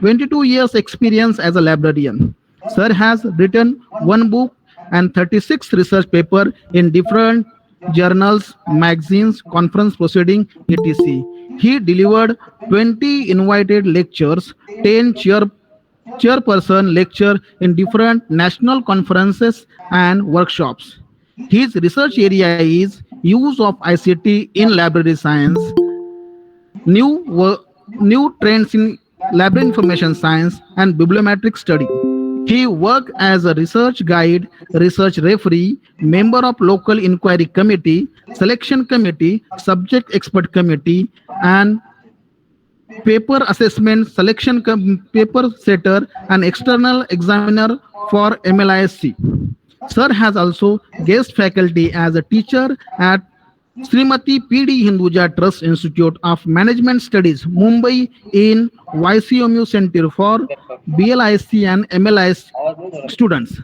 22 years experience as a librarian. Sir has written one book and 36 research papers in different journals, magazines, conference proceeding, etc. He delivered 20 invited lectures, 10 chairperson lecture in different national conferences and workshops. His research area is use of ICT in library science, new trends in library information science and bibliometric study. He worked as a research guide, research referee, member of local inquiry committee, selection committee, subject expert committee, and paper assessment selection paper setter and external examiner for MLISC. Sir has also guest faculty as a teacher at Srimati P.D. Hinduja Trust Institute of Management Studies, Mumbai in YCMU Center for BLIC and MLIS students.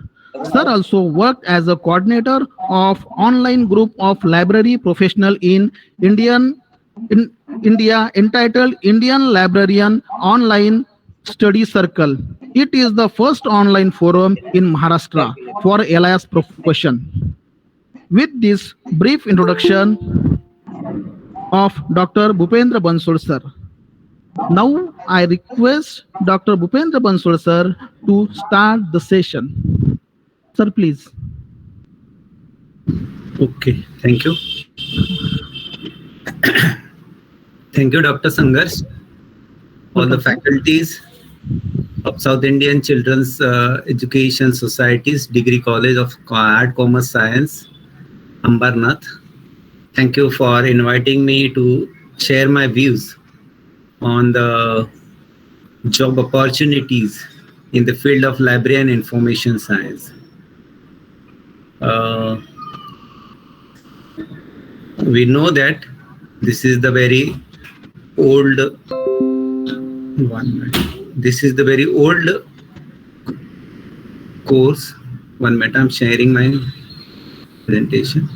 Sir also worked as a coordinator of online group of library professional in India entitled Indian Librarian Online Study Circle. It is the first online forum in Maharashtra for LIS profession. With this brief introduction of Dr. Bhupendra Bansal sir, now I request Dr. Bhupendra Bansal sir to start the session. Sir, please. Okay, thank you. Thank you, Dr. Sangharsh, all the faculties of South Indian Children's Education Society's Degree College of Art, Commerce, Science, Ambarnath. Thank you for inviting me to share my views on the job opportunities in the field of library and information science. We know that this is the very old This is the very old course. 1 minute, I'm sharing my presentation.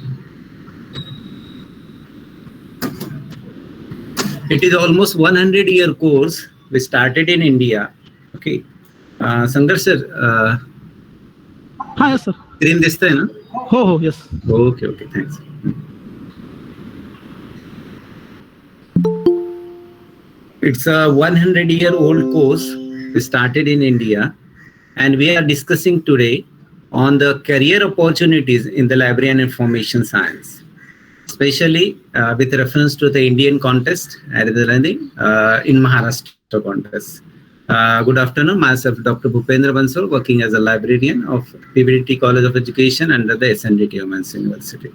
It is almost 100-year course. We started in India. Okay. Sangharsh sir. Hi, yes, sir. Screen this time, na? Oh, yes. Okay, thanks. It's a 100-year-old course. We started in India, and we are discussing today on the career opportunities in the library and information science, especially with reference to the Indian contest in Maharashtra contest. Good afternoon, myself Dr. Bhupendra Bansal, working as a librarian of PBDT College of Education under the SNDT Women's University.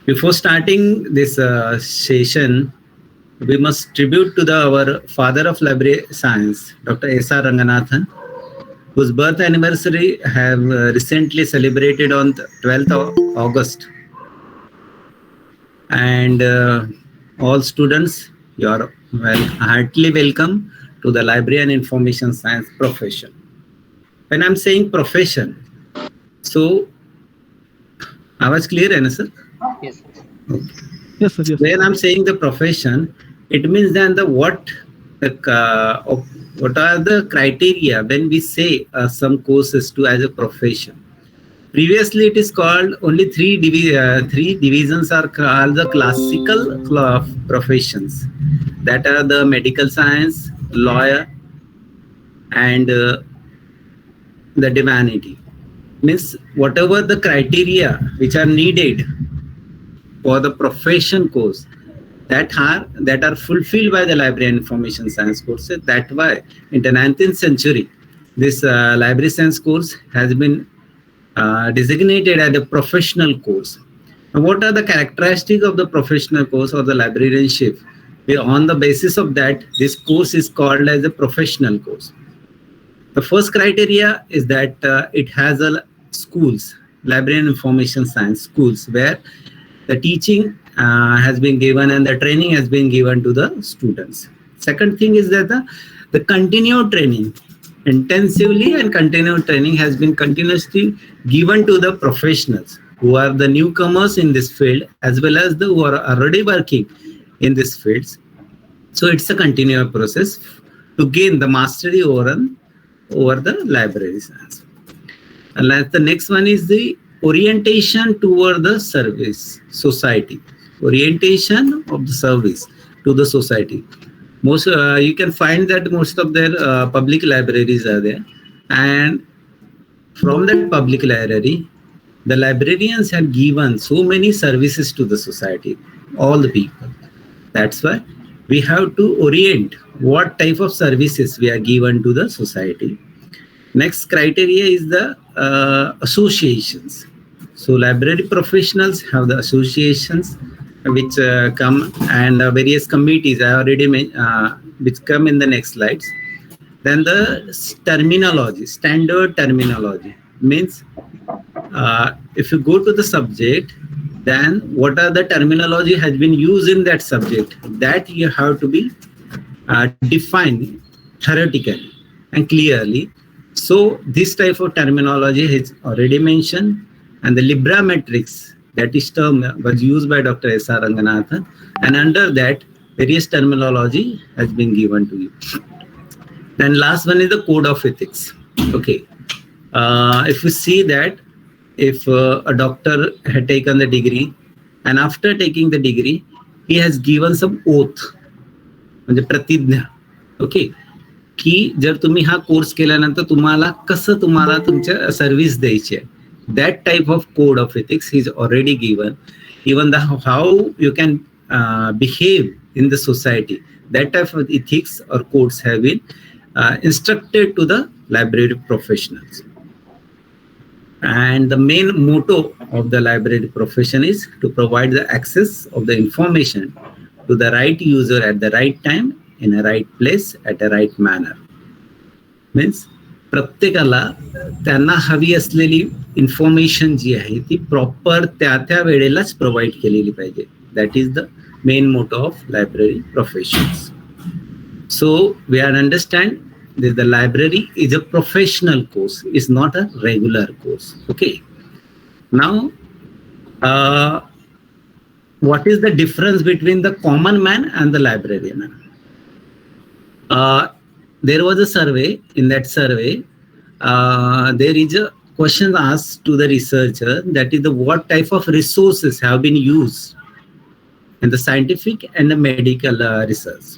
Before starting this session, we must tribute to our father of library science, Dr. S.R. Ranganathan, whose birth anniversary have recently celebrated on 12th of August. And all students, you are heartily welcome to the library and information science profession. When I'm saying profession, so I was clear, sir? Yes. Okay. Yes, sir. Yes. When I'm saying the profession, it means then what are the criteria when we say some courses to as a profession. Previously, it is called only three divisions are called the classical professions. That are the medical science, lawyer, and the divinity. Means whatever the criteria which are needed for the profession course that are fulfilled by the library and information science courses. That why in the 19th century, this library science course has been designated as a professional course. Now, what are the characteristics of the professional course or the librarianship? On the basis of that, this course is called as a professional course. The first criteria is that it has a schools, library and information science schools, where the teaching has been given and the training has been given to the students. Second thing is that the continued training, intensively and continued training has been continuously given to the professionals who are the newcomers in this field as well as who are already working in these fields. So it's a continuous process to gain the mastery over the library science. And the next one is the orientation toward the service society. Orientation of the service to the society. Most you can find that most of their public libraries are there, and from that public library, the librarians have given so many services to the society, all the people. That's why we have to orient what type of services we are given to the society. Next criteria is the associations. So library professionals have the associations which come, and various committees I already which come in the next slides. Then the terminology, standard terminology means if you go to the subject, then what are the terminology has been used in that subject, that you have to be defined theoretically and clearly. So this type of terminology is already mentioned, and the Librametrics, that is term was used by Dr. S.R. Ranganathan, and under that various terminology has been given to you. Then last one is the code of ethics. Okay, if you see that if a doctor had taken the degree, and after taking the degree he has given some oath, म्हणजे प्रतिज्ञा, okay, की जर तुम्ही हा course केल्यानंतर तुम्हाला कसं तुम्हाला तुमच्या सर्व्हिस द्यायची आहे, that type of code of ethics is already given. Even the how you can behave in the society, that type of ethics or codes have been instructed to the library professionals. And the main motto of the library profession is to provide the access of the information to the right user at the right time, in a right place, at a right manner. Means प्रत्येकाला त्यांना हवी असलेली information जी आहे ती proper त्या वेळेलाच provide केलेली पाहिजे. That is the main motto of library professions. So we are understand that the library is a professional course, is not a regular course. Okay. Now, what is the difference between the common man and the librarian? There was a survey. In that survey, there is a question asked to the researcher, that is the what type of resources have been used in the scientific and the medical research.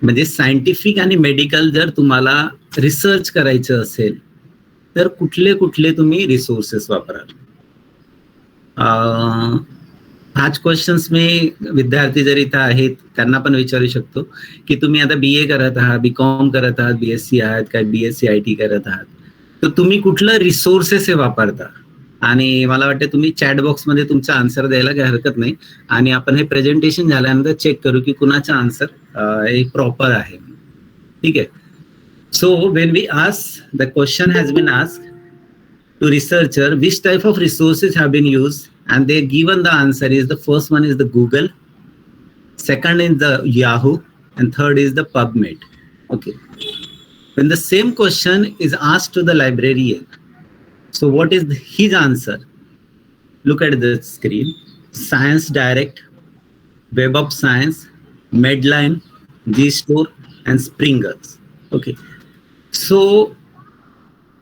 म्हणजे scientific आणि medical जर तुम्हाला research करायचं असेल तर कुठले कुठले तुम्ही रिसोर्सेस वापराल. हाच क्वेश्चन्स मी विद्यार्थी जर इथं आहेत त्यांना पण विचारू शकतो की तुम्ही आता BA करत आहात, BCom करत आहात, BSc आहात काय, BSc IT करत आहात, तर तुम्ही कुठलं रिसोर्सेस हे वापरता. आणि मला वाटतं तुम्ही चॅट बॉक्समध्ये तुमचा आन्सर द्यायला काही हरकत नाही, आणि आपण हे प्रेझेंटेशन झाल्यानंतर चेक करू की कुणाचा आन्सर हे प्रॉपर आहे. ठीक आहे. So when we ask, the question has been asked to researcher which type of resources have been used, and they given the answer is the first one is the Google, second is the Yahoo, and third is the PubMed. Okay. When the same question is asked to the librarian, so what is his answer? Look at the screen. Science Direct, Web of Science, Medline, G-Store, and Springers. Okay. So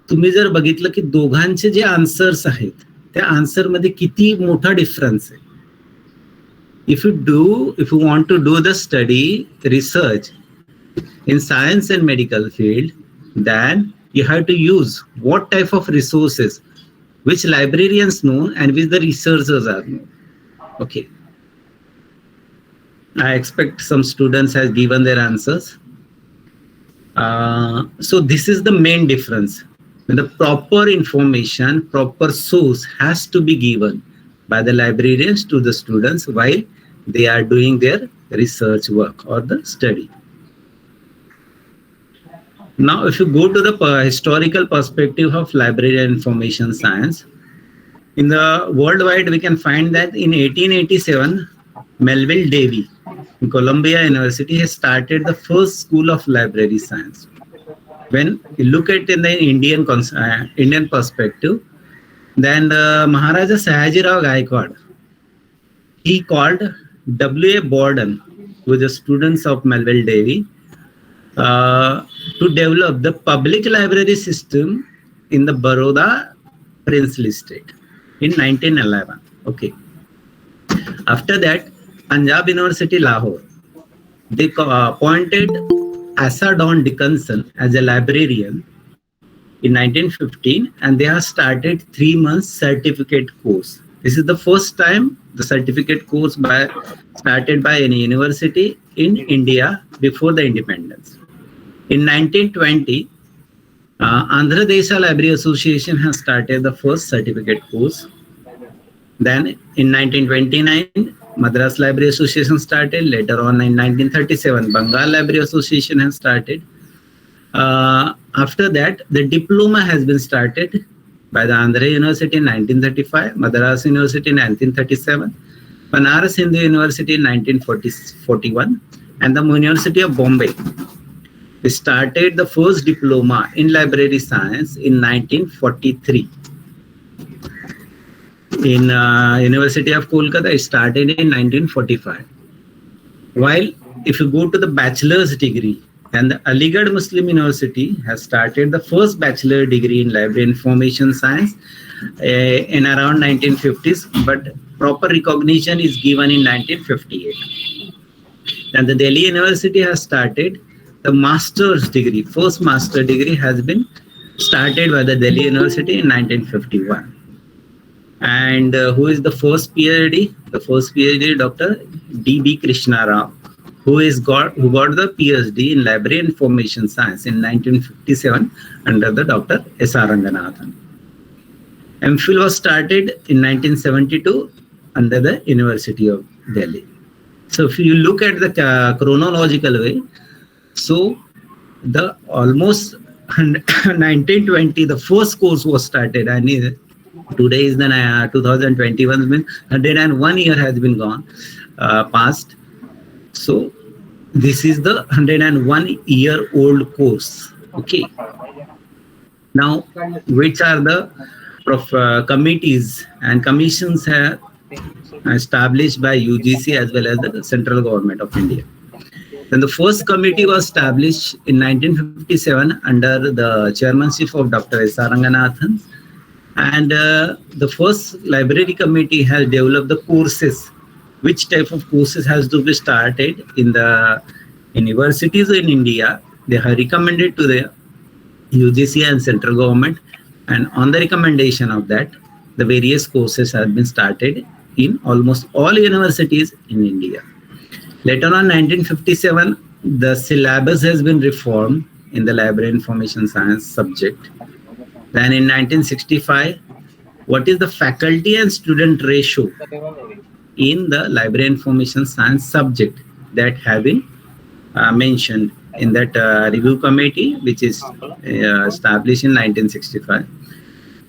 तुम्ही जर बघितलं की दोघांचे जे answers आहेत त्या answer मध्ये किती मोठा डिफरन्स आहे. If you want to do the study research in science and medical field, then you have to use what type of resources which librarians know and which the researchers are know. Okay. I expect some students have given their answers. So this is the main difference. The proper information, proper source has to be given by the librarians to the students while they are doing their research work or the study. Now, if you go to the historical perspective of library and information science, in the worldwide, we can find that in 1887, Melville Davey in Columbia University has started the first school of library science. When you look at in the Indian perspective, then Maharaja Sayajirao Gaikwad, he called W.A. Borden with the students of Melville Davy to develop the public library system in the Baroda princely state in 1911. Okay. After that, Punjab University, Lahore, they appointed Asa Don Dickinson as a librarian in 1915, and they have started 3 months certificate course. This is the first time the certificate course started by any university in India before the independence. In 1920, Andhra Desha Library Association has started the first certificate course. Then in 1929, Madras Library Association started. Later on in 1937, Bengal Library Association has started. After that, the diploma has been started by the Andhra University in 1935, Madras University in 1937, Banaras Hindu University in 1941, and the University of Bombay. We started the first diploma in library science in 1943. In University of Kolkata, it started in 1945. While if you go to the bachelor's degree, and the Aligarh Muslim University has started the first bachelor degree in library information science in around 1950s, but proper recognition is given in 1958. And the Delhi University has started the master's degree. First master degree has been started by the Delhi University in 1951. And who is the first PhD? The first PhD, Dr. D.B. Krishna Rao, who got the PhD in Library Information Science in 1957 under the Dr. S.R. Ranganathan. MPhil was started in 1972 under the University of Delhi. So if you look at the chronological way, so the almost 1920, the first course was started, and today is the 2021, means 101 year has been gone past. So this is the 101-year-old course. Okay. Now, which are the committees and commissions have established by UGC as well as the central government of India? Then the first committee was established in 1957 under the chairmanship of Dr. S.R. Ranganathan. And the first library committee has developed the courses. Which type of courses has to be started in the universities in India. They have recommended to the UGC and central government, and on the recommendation of that, the various courses have been started in almost all universities in India. Later on, 1957, the syllabus has been reformed in the library information science subject. Then in 1965, what is the faculty and student ratio in the library information science subject that have been mentioned in that review committee, which is established in 1965.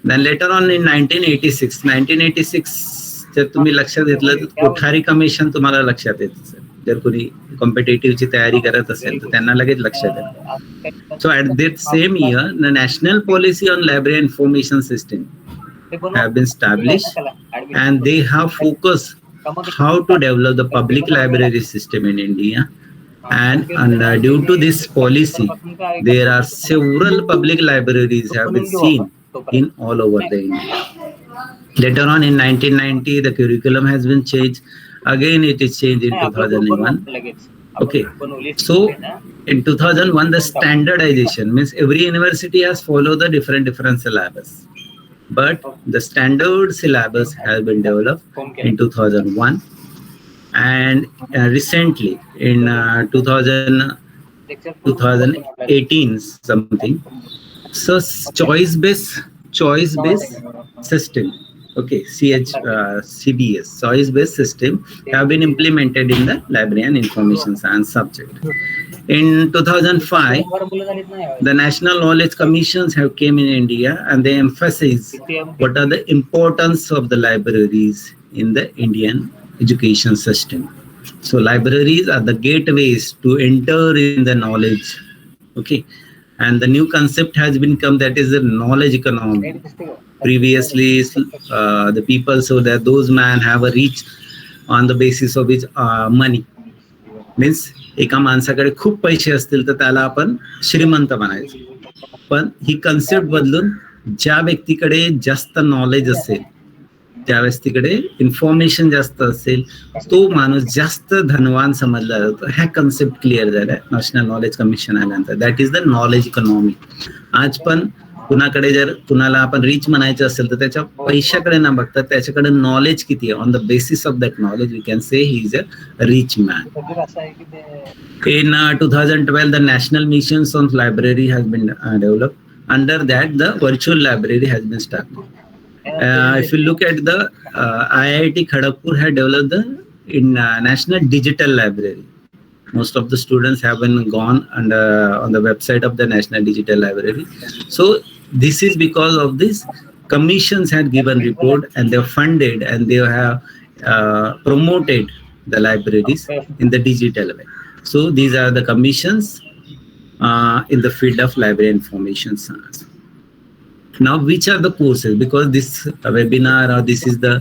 Then later on in 1986, जर तुम्ही लक्षात घेतलं तर Kothari commission तुम्हाला लक्षात येतं sir. जर कोणी कॉम्पिटेटिव्हची तयारी करत असेल तर त्यांना लगेच लक्षात येतं. So at that same year, the National Policy on Library Information System have been established, and they have focused how to develop the public library system in India. And due to this policy, there are several public libraries have been seen in all over the India. Later on in 1990, the curriculum has been changed. Again, it is changed in 2001. Okay, so in 2001, the standardization means every university has followed the different syllabus. But the standard syllabus has been developed in 2001, and recently in 2018 something. So choice-based system. Okay, CBS, choice-based system have been implemented in the library and information science subject. In 2005, the National Knowledge Commissions have came in India, and they emphasize what are the importance of the libraries in the Indian education system. So libraries are the gateways to enter in the knowledge. Okay, and the new concept has been come, that is the knowledge economy. Previously, the people so that those men have a reach on the basis of his money. Means एका माणसाकडे खूप पैसे असतील तर त्याला आपण श्रीमंत म्हणायचो, पण ही कन्सेप्ट बदलून ज्या व्यक्तीकडे जास्त नॉलेज असेल, ज्या व्यक्तीकडे इन्फॉर्मेशन जास्त असेल, तो माणूस जास्त धनवान समजला जातो. ह्या कन्सेप्ट क्लिअर झाल्या नॅशनल नॉलेज कमिशन आल्यानंतर. That is the knowledge economy. आज पण कुणाकडे जर कुणाला आपण रिच म्हणायचं असेल तर त्याच्या पैशाकडे न बघता त्याच्याकडे नॉलेज किती आहे, on the basis of that knowledge we can say he is a rich man. In 2012, the national missions on library has been developed. Under that, the virtual library has been started. If you look at the IIT Kharagpur had developed the national digital library. Most of the students have been gone on the website of the National Digital Library. So this is because of this. Commissions had given report and they have funded and they have promoted the libraries in the digital way. So these are the commissions in the field of library information science. Now, which are the courses? Because this webinar or this is the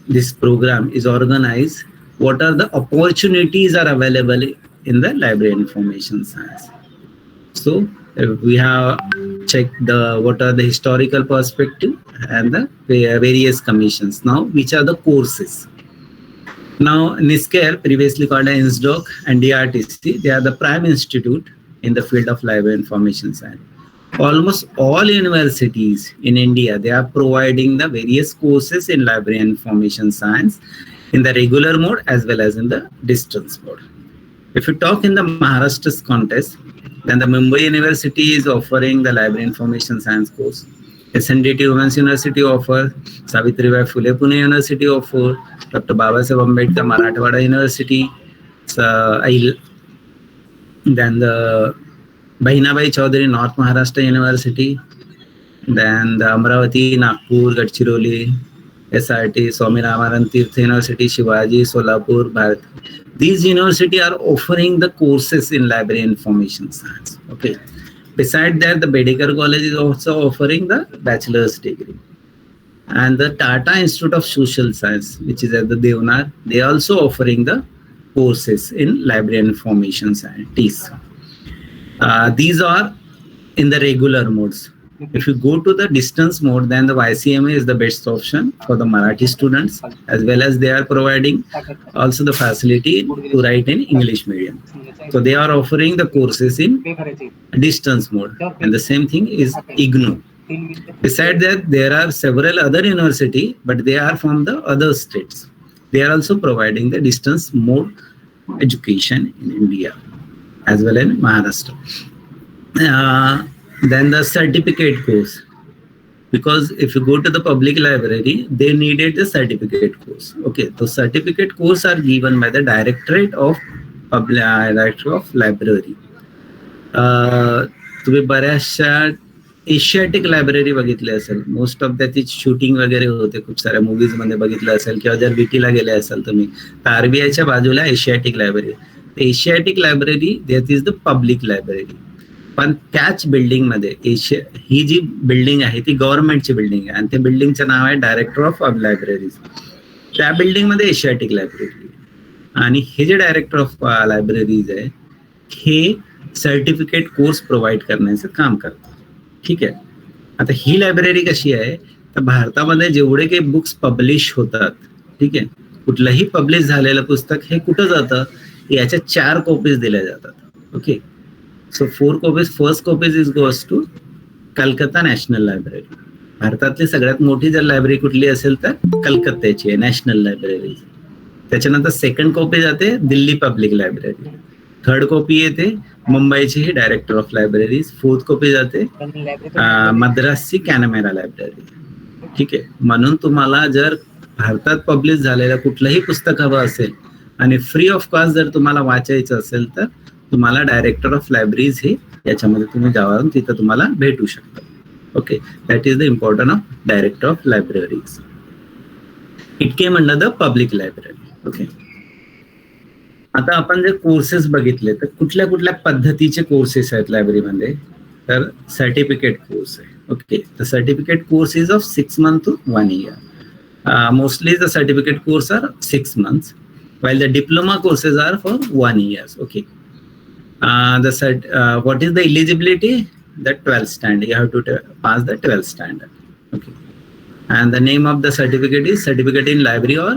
this program is organized. What are the opportunities are available in the library information science? So we have checked what are the historical perspective and the various commissions. Now, which are the courses? Now, NISCARE, previously called as INSDOC, and DRTC, they are the prime institute in the field of library information science. Almost all universities in India, they are providing the various courses in library information science in the regular mode as well as in the distance mode. If you talk in the Maharashtra's context, then the Mumbai University is offering the library information science course. SNDT Women's University offers, Savitribai Phule Pune University offers, Dr. Babasaheb Ambedkar Marathwada University, then the Bahinabai Chaudhary North Maharashtra University, then the Amravati, Nagpur, Gadchiroli, SRT, Swami Ramanan Tirth University, Shivaji, Solapur, Bharat. These universities are offering the courses in library information science. Okay. Besides that, the Bedekar College is also offering the bachelor's degree. And the Tata Institute of Social Science, which is at the Deonar, they are also offering the courses in library information science. These are in the regular modes. If you go to the distance mode, then the YCMA is the best option for the Marathi students, as well as they are providing also the facility to write in English medium. So they are offering the courses in distance mode, and the same thing is IGNOU. Besides that, there are several other universities, but they are from the other states. They are also providing the distance mode education in India, as well in Maharashtra. Then the certificate course, because if you go to the public library, they needed the certificate course. Okay, so certificate course are given by the Directorate of Library. तुम्ही बऱ्याचशा Asiatic library बघितली असेल, most of त्याची shooting वगैरे होते, खूप साऱ्या movies मध्ये बघितलं असेल, किंवा जर बीटीला गेले असाल तुम्ही तर आरबीआयच्या बाजूला Asiatic library. Asiatic library that is the public library. पण त्याच बिल्डिंग मध्ये ही जी बिल्डिंग आहे ती गव्हर्नमेंटची बिल्डिंग आहे आणि त्या बिल्डिंगचं नाव आहे डायरेक्टर ऑफ लायब्ररीज. त्या बिल्डिंग मध्ये एशियाटिक लायब्ररी, आणि हे जे डायरेक्टर ऑफ लायब्ररीज आहे हे सर्टिफिकेट कोर्स प्रोव्हाइड करण्याचं काम करतात. ठीक आहे. आता ही लायब्ररी कशी आहे तर भारतामध्ये जेवढे काही बुक्स पब्लिश होतात, ठीक आहे, कुठलंही पब्लिश झालेलं पुस्तक हे कुठं जातं, याच्या 4 कॉपीज दिल्या जातात. Okay, so 4 copies, first copies is goes to Calcutta national library. भारतातली सगळ्यात मोठी जर लायब्ररी कुठली असेल तर कलकत्त्याची आहे, नॅशनल लायब्ररी. त्याच्यानंतर सेकंड कॉपी जाते Delhi public library, third copy येते मुंबईची ही director of libraries, fourth copy जाते मद्रासची कॅनमेरा लायब्ररी. ठीक आहे. म्हणून तुम्हाला जर भारतात पब्लिश झालेलं कुठलंही पुस्तक हवं असेल आणि फ्री ऑफ कॉस्ट जर तुम्हाला वाचायचं असेल तर तुम्हाला डायरेक्टर ऑफ लायब्ररीज हे याच्यामध्ये तुम्ही जाऊन तिथं तुम्हाला भेटू शकता. Okay, that is the importance of director of libraries. It came under the public library. Okay, आता आपण जे कोर्सेस बघितले तर कुठल्या कुठल्या पद्धतीचे कोर्सेस आहेत लायब्ररीमध्ये, तर सर्टिफिकेट कोर्स आहे. Okay, the certificate course is of 6 months to 1 year. Mostly the certificate course are 6 months. while the diploma courses are for 1 year. Okay. What is the eligibility? The 12th standard. You have to pass the 12th standard. Okay. And the name of the certificate is Certificate in Library or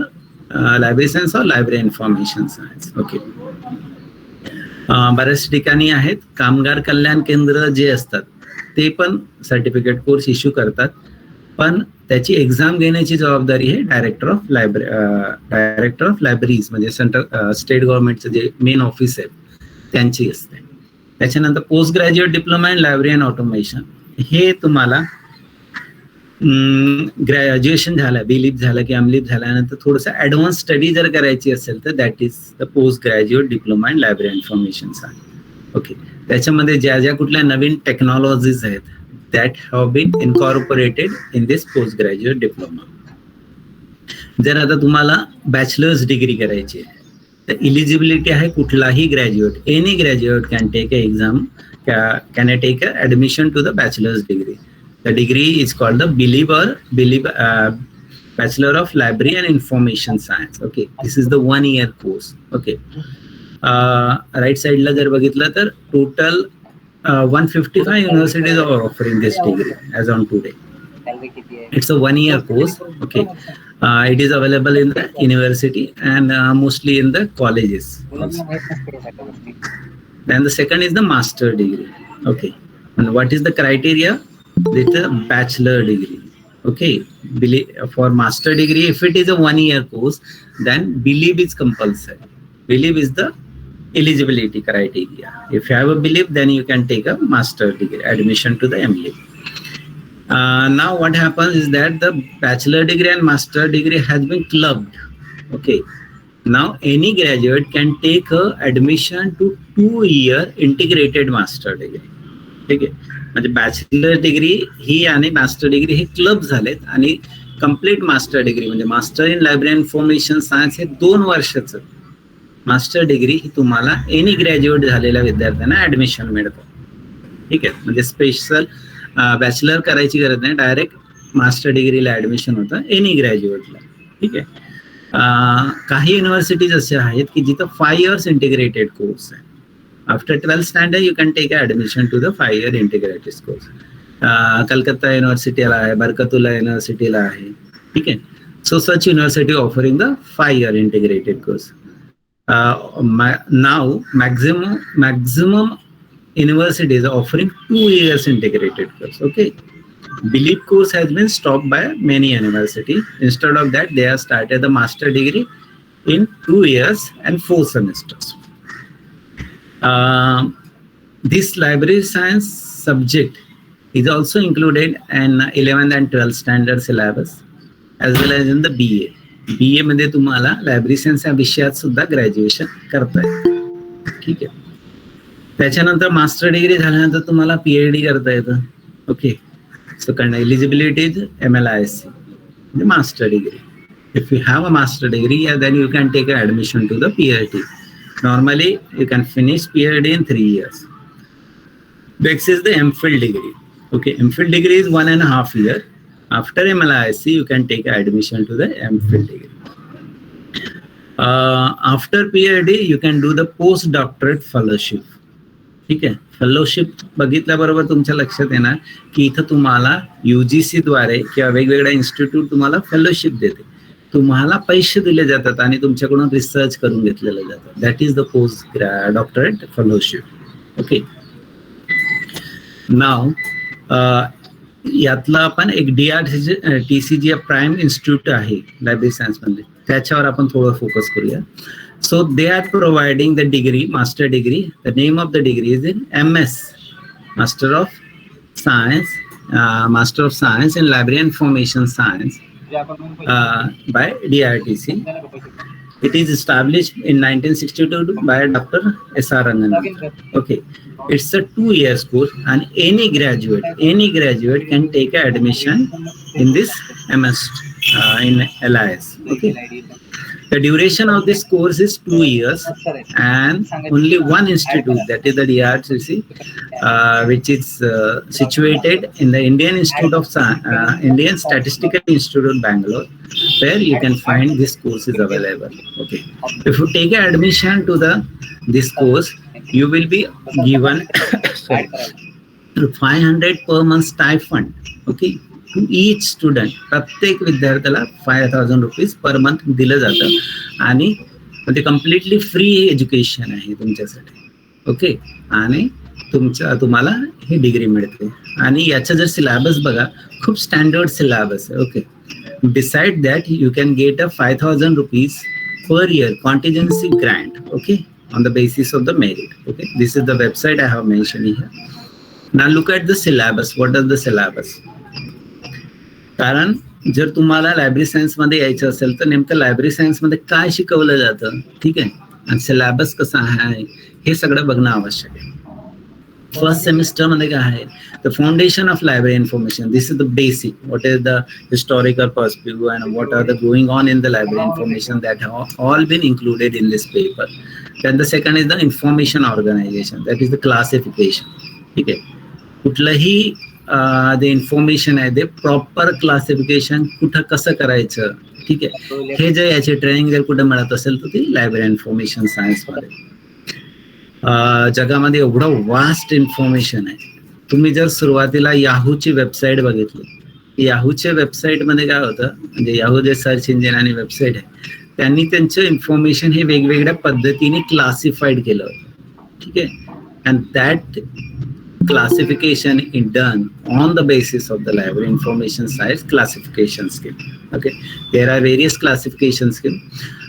Library Science or Library Information Science. Okay. बऱ्याच ठिकाणी आहेत कामगार कल्याण केंद्र जे असतात ते पण certificate course issue करतात, पण त्याची एक्झाम घेण्याची जबाबदारी आहे डायरेक्टर ऑफ लायब्ररीज म्हणजे सेंट्रल स्टेट गव्हर्नमेंटचं जे मेन ऑफिस आहे त्यांची असते. त्याच्यानंतर post graduate diploma in library and automation हे तुम्हाला ग्रॅज्युएशन झालं, बिलीप झालं की अमलीप झाल्यानंतर थोडंसं ऍडव्हान्स स्टडी जर करायची असेल तर that is the post graduate diploma in library information science. Okay. त्याच्यामध्ये ज्या कुठल्या नवीन टेक्नॉलॉजीज आहेत that have been incorporated in this post graduate diploma. जर आता तुम्हाला बॅचलर्स डिग्री करायची आहे तर इलिजिबिलिटी आहे कुठलाही graduate, any graduate can take a exam, can take a admission to the bachelor's degree. The degree is called the BLIB, Bachelor of Library and Information Science. Okay, this is the 1 year course. Okay, right side ला जर बघितलं तर total 155 universities are offering this degree as on today. It's a 1 year course. Okay, it is available in the university and mostly in the colleges also. Then the second is the master degree. Okay, and what is the criteria? It's a bachelor degree. Okay, for master degree, if it is a 1 year course, then BLIB is compulsory. BLIB is the eligibility criteria. If you have a BLIB, then you can take a master degree, admission to the MLIB. Now what happens is that the bachelor degree and master degree has been clubbed. Okay, now any graduate can take a admission to 2-year integrated master degree. Okay, म्हणजे bachelor degree ही आणि master degree हे club झालेत आणि complete master degree म्हणजे master in library information science हे 2 वर्षाचं master degree ही तुम्हाला any graduate झालेल्या विद्यार्थ्यांना ऍडमिशन मिळतं. ठीक आहे, म्हणजे स्पेशल बॅचलर करायची गरज नाही, डायरेक्ट मास्टर डिग्रीला ऍडमिशन होतं एनी ग्रॅज्युएटला. ठीक आहे. काही युनिव्हर्सिटीज असे आहेत की जिथं 5 years इंटिग्रेटेड कोर्स आहे. After 12th standard, you can take admission to the 5-year integrated course. Calcutta युनिव्हर्सिटीला आहे, बरकतुल्ला युनिव्हर्सिटीला आहे. ठीक आहे. So such university offering the 5-year integrated course. Now maximum universities are offering 2 years integrated course. Okay. BLIB course has been stopped by many universities. Instead of that, they have started the master degree in 2 years and 4 semesters. This library science subject is also included in 11th and 12th standard syllabus as well as in the BA. BA मध्ये तुम्हाला library science या विषयात सुद्धा graduation करता येतं. ठीक आहे. त्याच्यानंतर मास्टर डिग्री झाल्यानंतर तुम्हाला PhD करता येतं. Okay. So eligibility is MLISC म्हणजे master degree. If you have a master degree then you can take admission to the PhD. Normally, you can finish PhD in 3 years. Next is the MPhil degree. Okay, MPhil degree is 1.5 years. After MLISC, you can take admission to the MPhil degree. After PhD, you can do the postdoctorate fellowship. ठीक आहे. Fellowship बघितल्याबरोबर तुमच्या लक्षात येणार की इथं तुम्हाला UGC द्वारे किंवा वेगवेगळ्या इन्स्टिट्यूट तुम्हाला फेलोशिप देते, तुम्हाला पैसे दिले जातात आणि तुमच्याकडून रिसर्च करून घेतलेलं जातं. That is the post doctorate fellowship. Okay. नाव यातला आपण एक DRTC जे प्राईम इन्स्टिट्यूट आहे लायब्ररी सायन्स मध्ये त्याच्यावर आपण थोडं फोकस करूया. So they are providing the degree, master degree. The name of the degree is in MS, master of science in library information science by DRTC. It is established in 1962 by Dr. S.R. Ranganathan. Okay, it's a 2 years course and any graduate can take admission in this MS in LIS. Okay, The duration of this course is 2 years, and only one institute, that is the DRCC, which is situated in the Indian Statistical Institute of Bangalore, where you can find this course is available. Okay, if you take admission to this course, you will be given 500 per month stipend. Okay, to each student, प्रत्येक विद्यार्थ्याला 5,000 rupees per month दिलं जातं आणि ते completely free education आहे तुमच्यासाठी. Okay, आणि तुम्हाला ही डिग्री मिळते. आणि याचं जर सिलेबस बघा, खूप स्टँडर्ड सिलेबस आहे. Okay, beside that you can get a 5,000 rupees per year contingency grant, okay, on the basis of the merit. Okay, this is the website I have mentioned here. Now look at the syllabus. What is the syllabus? कारण जर तुम्हाला library science मध्ये यायचं असेल तर नेमकं library science मध्ये काय शिकवलं जातं, ठीक आहे, आणि सिलेबस कसा आहे हे सगळं बघणं आवश्यक आहे. फर्स्ट सेमिस्टर मध्ये काय आहे, the foundation of library information. This is the basic. What is the historical perspective and what are the going on in the library information, that have all been included in this paper. Then the second is the information organization, that is the classification. ठीक आहे, कुठलंही the information आहे ते proper classification कुठं कसं करायचं, ठीक आहे, हे जर याची ट्रेनिंग जर कुठं मिळत असेल तर ती लायब्ररी इन्फॉर्मेशन सायन्स मध्ये. जगामध्ये एवढं वास्ट इन्फॉर्मेशन आहे. तुम्ही जर सुरुवातीला याहूची वेबसाईट बघितली, याहूच्या वेबसाईट मध्ये काय होतं, म्हणजे याहू जे सर्च इंजिन आणि वेबसाईट आहे, त्यांनी त्यांचं इन्फॉर्मेशन हे वेगवेगळ्या पद्धतीने क्लासिफाईड केलं होतं. ठीक आहे, and that classification is done on the basis of the library information science classification scheme. Okay, there are various classification scheme.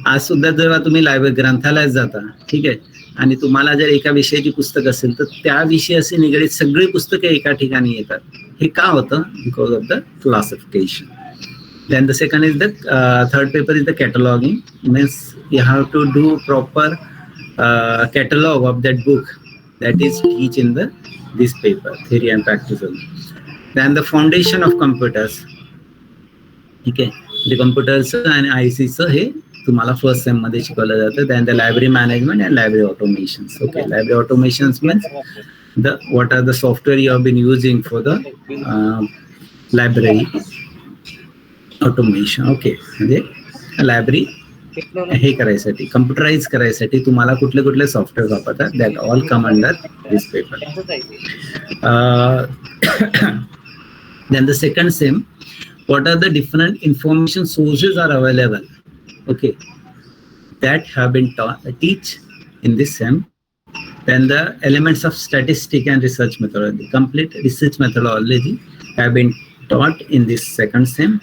आज सुद्धा जेव्हा तुम्ही लायब्ररी ग्रंथालयात जाता, ठीक आहे, आणि तुम्हाला जर एका विषयाची पुस्तक असेल तर त्या विषयाशी निगडीत सगळी पुस्तके एका ठिकाणी येतात. हे का होतं? Because of the classification. Then the second is the third paper is the cataloging. Means you have to do proper catalog of that book that is teach in this paper, theory and practical. Then the foundation of computers. Okay, the computers and IC हे तुम्हाला first sem मध्ये शिकवलं जातं. Then the library management and library automations. Okay, library automations means what are the software you have been using for the library automation. Okay, म्हणजे library हे करायसाठी, computerise करायसाठी तुम्हाला कुठले कुठले सॉफ्टवेअर वापरतात, that all come under this paper. Then the second sem, what are the different information sources are available. Okay, that have been teach in this sem. Then the elements of statistics and research methodology, complete research methodology have been taught in this second sem.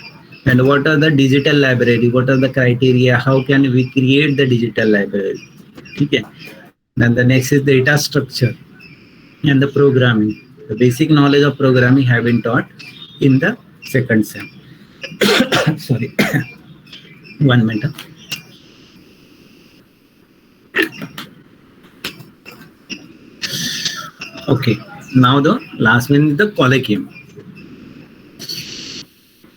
And what are the digital library? What are the criteria? How can we create the digital library? Okay. Then the next is data structure and the programming. The basic knowledge of programming have been taught in the second sem. Sorry, 1 minute. Okay. Now the last one is the colloquium.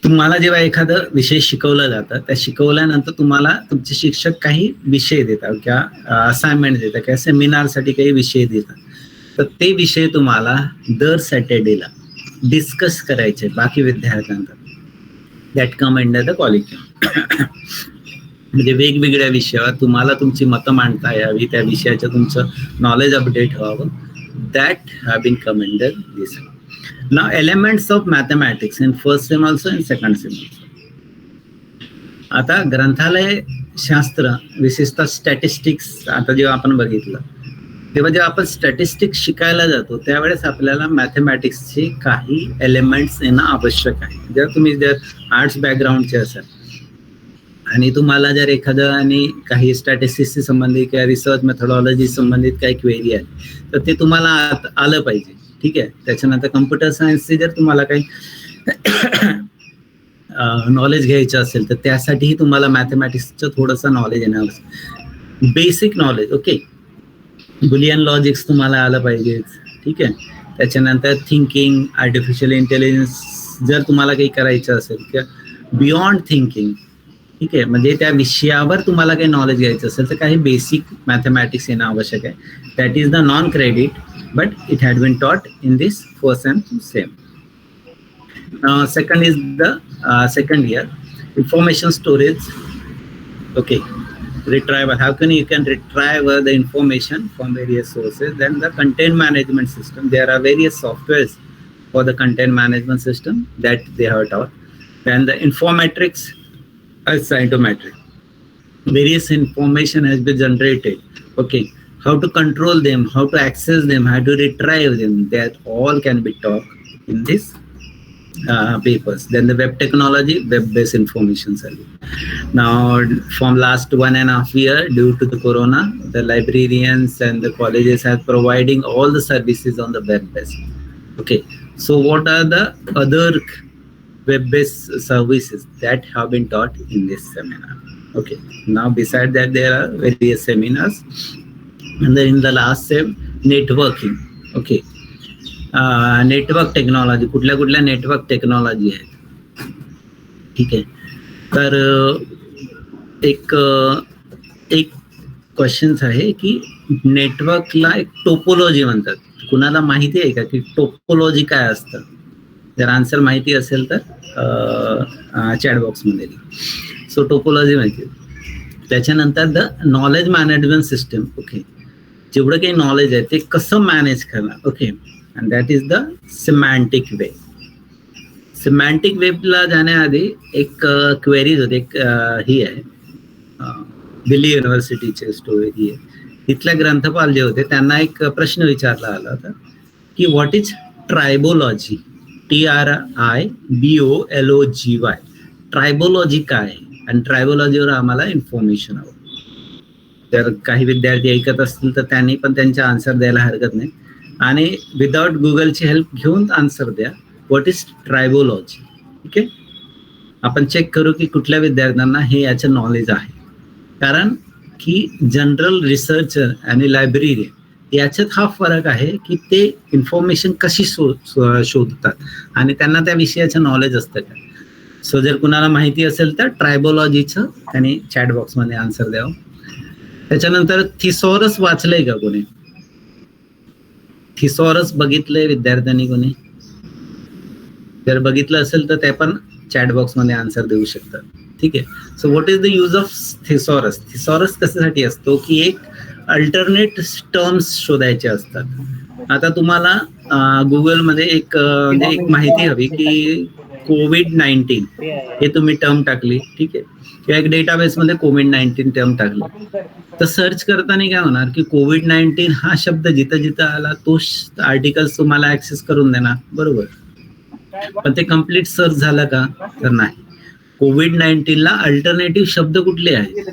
तुम्हाला जेव्हा एखादा विषय शिकवला जातं, त्या शिकवल्यानंतर तुम्हाला तुमचे शिक्षक काही विषय देतात किंवा असाइनमेंट देतात किंवा सेमिनारसाठी काही विषय देतात, तर ते विषय तुम्हाला दर सॅटर्डेला डिस्कस करायचे बाकी विद्यार्थ्यांना. That come under the curriculum. म्हणजे वेगवेगळ्या विषयावर तुम्हाला तुमची मतं मांडता यावी, त्या विषयाचं तुमचं नॉलेज अपडेट व्हावं. That have been come under this. Now elements of mathematics in first sem also and second sem also. आता ग्रंथालय शास्त्र विशेषतः स्टॅटिस्टिक्स, आता जेव्हा आपण बघितलं तेव्हा जेव्हा आपण स्टॅटिस्टिक्स शिकायला जातो त्यावेळेस आपल्याला मॅथमॅटिक्सचे काही एलिमेंट्स येणं आवश्यक आहे. जर तुम्ही जर आर्ट्स बॅकग्राऊंडचे असाल आणि तुम्हाला जर एखादं आणि काही स्टॅटिस्टिक्सशी संबंधित किंवा रिसर्च मेथडॉलॉजी संबंधित काही क्वेरी आहे तर ते तुम्हाला आलं पाहिजे. ठीक आहे, त्याच्यानंतर कम्प्युटर सायन्सचे जर तुम्हाला काही नॉलेज घ्यायचं असेल तर त्यासाठीही तुम्हाला मॅथमॅटिक्सचं थोडंसं नॉलेज येणार, basic knowledge. Okay, Boolean logics तुम्हाला आलं पाहिजे. ठीक आहे, त्याच्यानंतर थिंकिंग, आर्टिफिशियल इंटेलिजन्स जर तुम्हाला काही करायचं असेल किंवा बियॉन्ड थिंकिंग, ठीक आहे. म्हणजे त्या विषयावर तुम्हाला काही नॉलेज घ्यायचं असेल तर काही बेसिक मॅथमॅटिक्स येणं आवश्यक आहे. That is the non credit, but it had been taught in this first and sem. Second is the second year, information storage. Okay, retrieval. How can you can retrieve the information from various sources? Then the content management system. There are various softwares for the content management system that they have taught. Then the informatics, cytometric. Various information has been generated. Okay, how to control them, how to access them, how to retrieve them. That all can be taught in this papers. Then the web technology, web-based information service. Now, from last 1.5 years, due to the corona, the librarians and the colleges are providing all the services on the web-based. Okay, so what are the other web-based services that have been taught in this seminar? Okay, now beside that, there are various seminars, and then in the last sem, networking. Okay. Network technology, कुठल्या कुठल्या network technology आहेत. ठीक आहे. तर एक question आहे की नेटवर्कला एक टोपोलॉजी म्हणतात. कुणाला माहिती आहे का की टोपोलॉजी काय असतं? जर आन्सर माहिती असेल तर चॅट बॉक्समध्ये. सो टोपोलॉजी माहिती. त्याच्यानंतर the knowledge management system. Okay, जेवढं काही नॉलेज आहे ते कसं मॅनेज करणार. Okay, and that is the semantic web. Semantic web ला जाण्याआधी एक क्वेरीज होते. एक ही आहे दिल्ली युनिव्हर्सिटीचे स्टोरी ही आहे. तिथल्या ग्रंथपाल जे होते त्यांना एक प्रश्न विचारला आला होता की व्हॉट इज ट्रायबोलॉजी. TRIBOLOGY. ट्रायबोलॉजी काय आहे, आणि ट्रायबोलॉजीवर आम्हाला इन्फॉर्मेशन हवं. जर काही विद्यार्थी ऐकत असतील तर त्यांनी पण त्यांचा आन्सर द्यायला हरकत नाही, आणि विदाउट गुगलची हेल्प घेऊन आन्सर द्या. What is tribology. ठीक आहे. आपण चेक करू की कुठल्या विद्यार्थ्यांना हे याचं नॉलेज आहे. कारण की जनरल रिसर्चर आणि लायब्ररी याच्यात हा फरक आहे की ते इन्फॉर्मेशन कशी शोधतात आणि त्यांना त्या विषयाचं नॉलेज असतं का. सो जर कुणाला माहिती असेल तर ट्रायबोलॉजीचं त्यांनी चॅट बॉक्समध्ये आन्सर द्यावं. त्याच्यानंतर थिसॉरस वाचलंय का कोणी? थिसॉरस बघितलंय विद्यार्थ्यांनी कोणी? जर बघितलं असेल तर ते पण चॅट बॉक्समध्ये आन्सर देऊ शकतात. ठीक आहे. So what is the use of thesaurus. Thesaurus कशासाठी असतो की एक अल्टरनेट टर्म्स शोधायचे असतात. आता तुम्हाला गुगलमध्ये एक माहिती हवी की COVID-19 हे तुम्ही टर्म टाकली. ठीक आहे. किंवा एक डेटाबेसमध्ये COVID-19 टर्म टाकली तर सर्च करताना काय होणार की COVID-19 हा शब्द जिथं जिथं आला तो आर्टिकल्स तुम्हाला ऍक्सेस करून देणार. बरोबर. पण ते कम्प्लीट सर्च झालं का? तर नाही. COVID-19 ला अल्टरनेटिव्ह शब्द कुठले आहेत?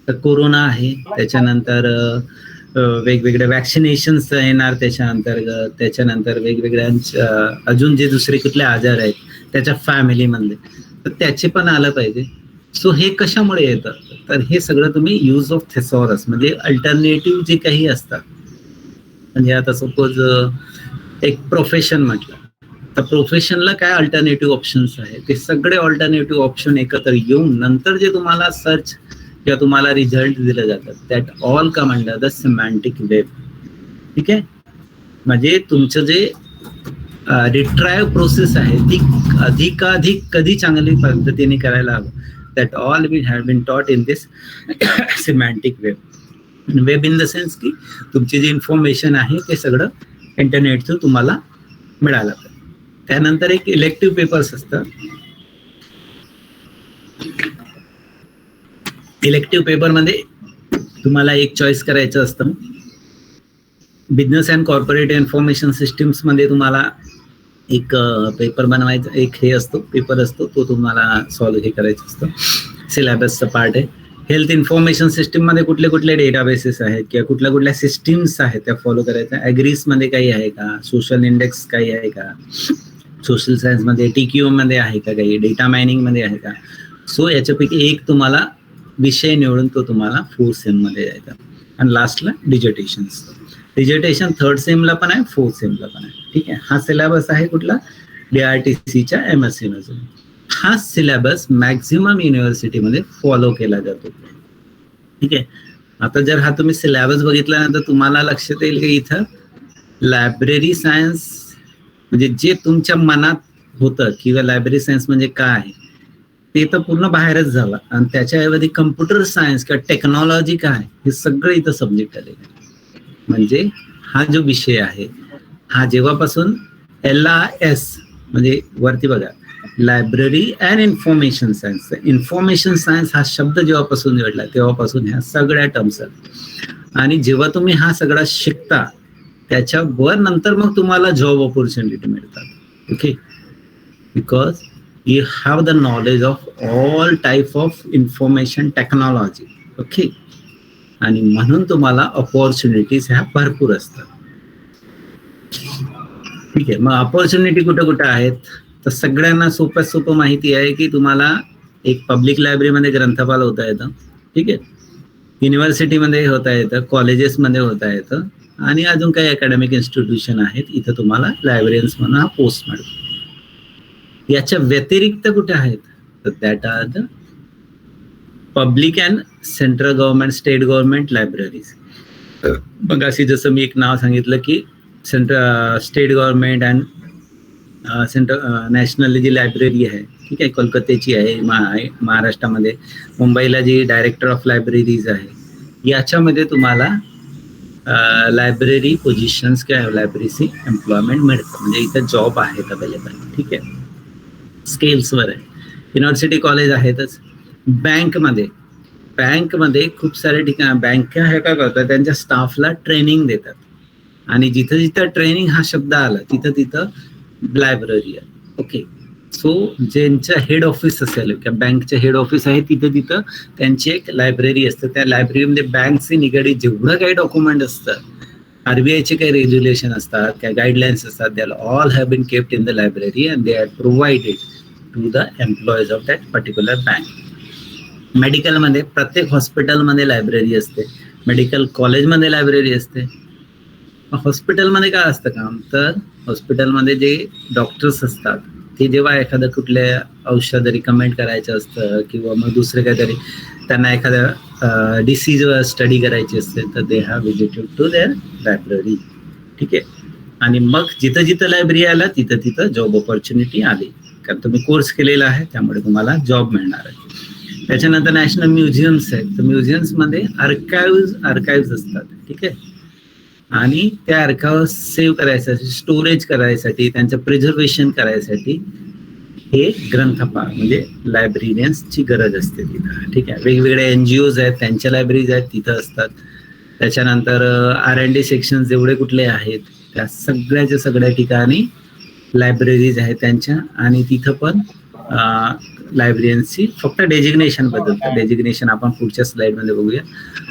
तर कोरोना आहे, त्याच्यानंतर वेगवेगळ्या वॅक्सिनेशन्स येणार त्याच्या अंतर्गत, त्याच्यानंतर वेगवेगळ्या अजून जे दुसरे कुठले आजार आहेत त्याच्या फॅमिलीमधले, तर त्याचे पण आलं पाहिजे. सो हे कशामुळे येतं? तर हे सगळं तुम्ही यूज ऑफ थिसॉरस म्हणजे अल्टरनेटिव्ह जे काही असतात. म्हणजे आता सपोज एक प्रोफेशन म्हटलं तर प्रोफेशनला काय अल्टरनेटिव्ह ऑप्शन्स आहेत, ते सगळे अल्टरनेटिव्ह ऑप्शन एकत्र येऊन नंतर जे तुम्हाला सर्च किंवा तुम्हाला रिझल्ट दिले जातात that all come under the semantic web. ठीक आहे. म्हणजे तुमचं जे रिट्राईव्ह प्रोसेस आहे ती अधिकाधिक कधी चांगली पद्धतीने करायला हवं. That all we have been taught in this semantic web. Web in the sense की तुमची जी इन्फॉर्मेशन आहे ते सगळं इंटरनेट थ्रू तुम्हाला मिळालं. त्यानंतर एक इलेक्टिव्ह पेपर्स असतात. इलेक्टिव्ह पेपरमध्ये तुम्हाला एक चॉईस करायचं असतं. Business and corporate information systems मध्ये तुम्हाला एक पेपर बनवायचा, एक हे असतो पेपर असतो तो तुम्हाला सॉल्व्ह हे करायचं असतं. सिलेबसचं पार्ट आहे. हेल्थ इन्फॉर्मेशन सिस्टीम मध्ये कुठले कुठले डेटाबेसेस आहेत किंवा कुठल्या कुठल्या सिस्टीम्स आहेत त्या फॉलो करायच्या. ॲग्रीस मध्ये काही आहे का? सोशल इंडेक्स काही आहे का? सोशल सायन्स मध्ये TQM मध्ये आहे का? काही डेटा मायनिंग मध्ये आहे का? सो याच्यापैकी एक तुम्हाला विषय निवडून तो तुम्हाला 4th सेम मध्ये यायचा. आणि लास्टला डिजिटेशन. डिजिटेशन 3rd सेमला पण आहे, 4th सेमला पण आहे. ठीक आहे. हा सिलेबस आहे कुठला? DRTCच्या MSc मध्ये. हा सिलेबस मॅक्झिमम युनिव्हर्सिटीमध्ये फॉलो केला जातो. ठीक आहे. आता जर हा तुम्ही सिलेबस बघितल्यानंतर तुम्हाला लक्षात येईल की इथं लायब्ररी सायन्स म्हणजे जे तुमच्या मनात होतं किंवा लायब्ररी सायन्स म्हणजे काय ते तर पूर्ण बाहेरच झालं, आणि त्याच्याऐवजी कम्प्युटर सायन्स किंवा टेक्नॉलॉजी काय हे सगळं इथं सब्जेक्ट आलेलं आहे. म्हणजे हा जो विषय आहे हा जेव्हापासून LIS म्हणजे वरती बघा library and information science, information science हा शब्द जेव्हापासून निवडला तेव्हापासून ह्या सगळ्या टर्म्स आहेत. आणि जेव्हा तुम्ही हा सगळा शिकता त्याच्यावर नंतर मग तुम्हाला जॉब ऑपॉर्च्युनिटी मिळतात. Okay, because you have the knowledge of all type of information technology. Okay, आणि म्हणून तुम्हाला ऑपॉर्च्युनिटीज ह्या भरपूर असतात. ठीक आहे. मग ऑपॉर्च्युनिटी कुठं कुठं आहेत तर सगळ्यांना सोप्यात सोपं माहिती आहे की तुम्हाला एक पब्लिक लायब्ररीमध्ये ग्रंथपाल होता येतं. ठीक आहे. युनिव्हर्सिटीमध्ये होता येतं, कॉलेजेसमध्ये होता येतं, आणि अजून काही अकॅडमिक इन्स्टिट्यूशन आहेत इथं तुम्हाला लायब्ररियन्स म्हणून हा पोस्ट मिळतो. याच्या व्यतिरिक्त कुठे आहेत तर that are the public and central government, state government libraries. मग अशी जसं मी एक नाव सांगितलं की स्टेट गव्हर्नमेंट अँड नॅशनल जी लायब्ररी आहे, ठीक आहे, कोलकात्याची आहे, महाराष्ट्रामध्ये मुंबईला जी डायरेक्टर ऑफ लायब्ररीज आहे, याच्यामध्ये तुम्हाला लायब्ररी पोझिशन्स किंवा लायब्ररीची एम्प्लॉयमेंट मिळतं. म्हणजे इथं जॉब आहेत अवेलेबल. ठीक आहे, स्केल्सवर आहे. युनिव्हर्सिटी कॉलेज आहेतच. बँकमध्ये खूप सारे ठिकाण बँका हे काय करतात त्यांच्या स्टाफला ट्रेनिंग देतात, आणि जिथं जिथं ट्रेनिंग हा शब्द आला तिथं तिथं लायब्ररी आहे. ओके, सो ज्यांचं हेड ऑफिस असेल किंवा बँकचं हेड ऑफिस आहे तिथं तिथं त्यांची एक लायब्ररी असते. त्या लायब्ररीमध्ये बँकचे निगडीत जेवढं काही डॉक्युमेंट असतं, RBIचे काही रेग्युलेशन असतात, काही गाईडलाईन्स असतात, they all have been kept in the library and they are provided to the employees of that particular bank. मेडिकलमध्ये प्रत्येक हॉस्पिटलमध्ये लायब्ररी असते, मेडिकल कॉलेजमध्ये लायब्ररी असते. हॉस्पिटलमध्ये काय असतं काम तर हॉस्पिटलमध्ये जे डॉक्टर्स असतात ते जेव्हा एखादं कुठल्या औषध रिकमेंड करायचं असतं किंवा मग दुसरं काहीतरी त्यांना एखाद्या डिसीजवर स्टडी करायची असते तर they have visited to their library. ठीक आहे, आणि मग जिथं जिथं लायब्ररी आला तिथं तिथं जॉब ऑपॉर्च्युनिटी आली, कारण तुम्ही कोर्स केलेला आहे त्यामुळे तुम्हाला जॉब मिळणार आहे. त्याच्यानंतर नॅशनल म्युझियम्स आहेत, तर म्युझियम्समध्ये आर्काइव्ज असतात. ठीक आहे, आणि त्या आर्काइव्ह सेव्ह करायसाठी, स्टोरेज करायसाठी, त्यांचं प्रिझर्वेशन करायसाठी हे ग्रंथपाल म्हणजे लायब्रेरियन्सची गरज असते तिथं. ठीक आहे, वेगवेगळे NGOs आहेत त्यांच्या लायब्ररीज आहेत तिथं असतात. त्याच्यानंतर R&D सेक्शन जेवढे कुठले आहेत त्या सगळ्याच्या सगळ्या ठिकाणी लायब्ररीज आहेत त्यांच्या, आणि तिथं पण लायब्ररियन्सची फक्त डेजिग्नेशन बदलतं. डेजिग्नेशन आपण पुढच्या स्लाइडमध्ये बघूया.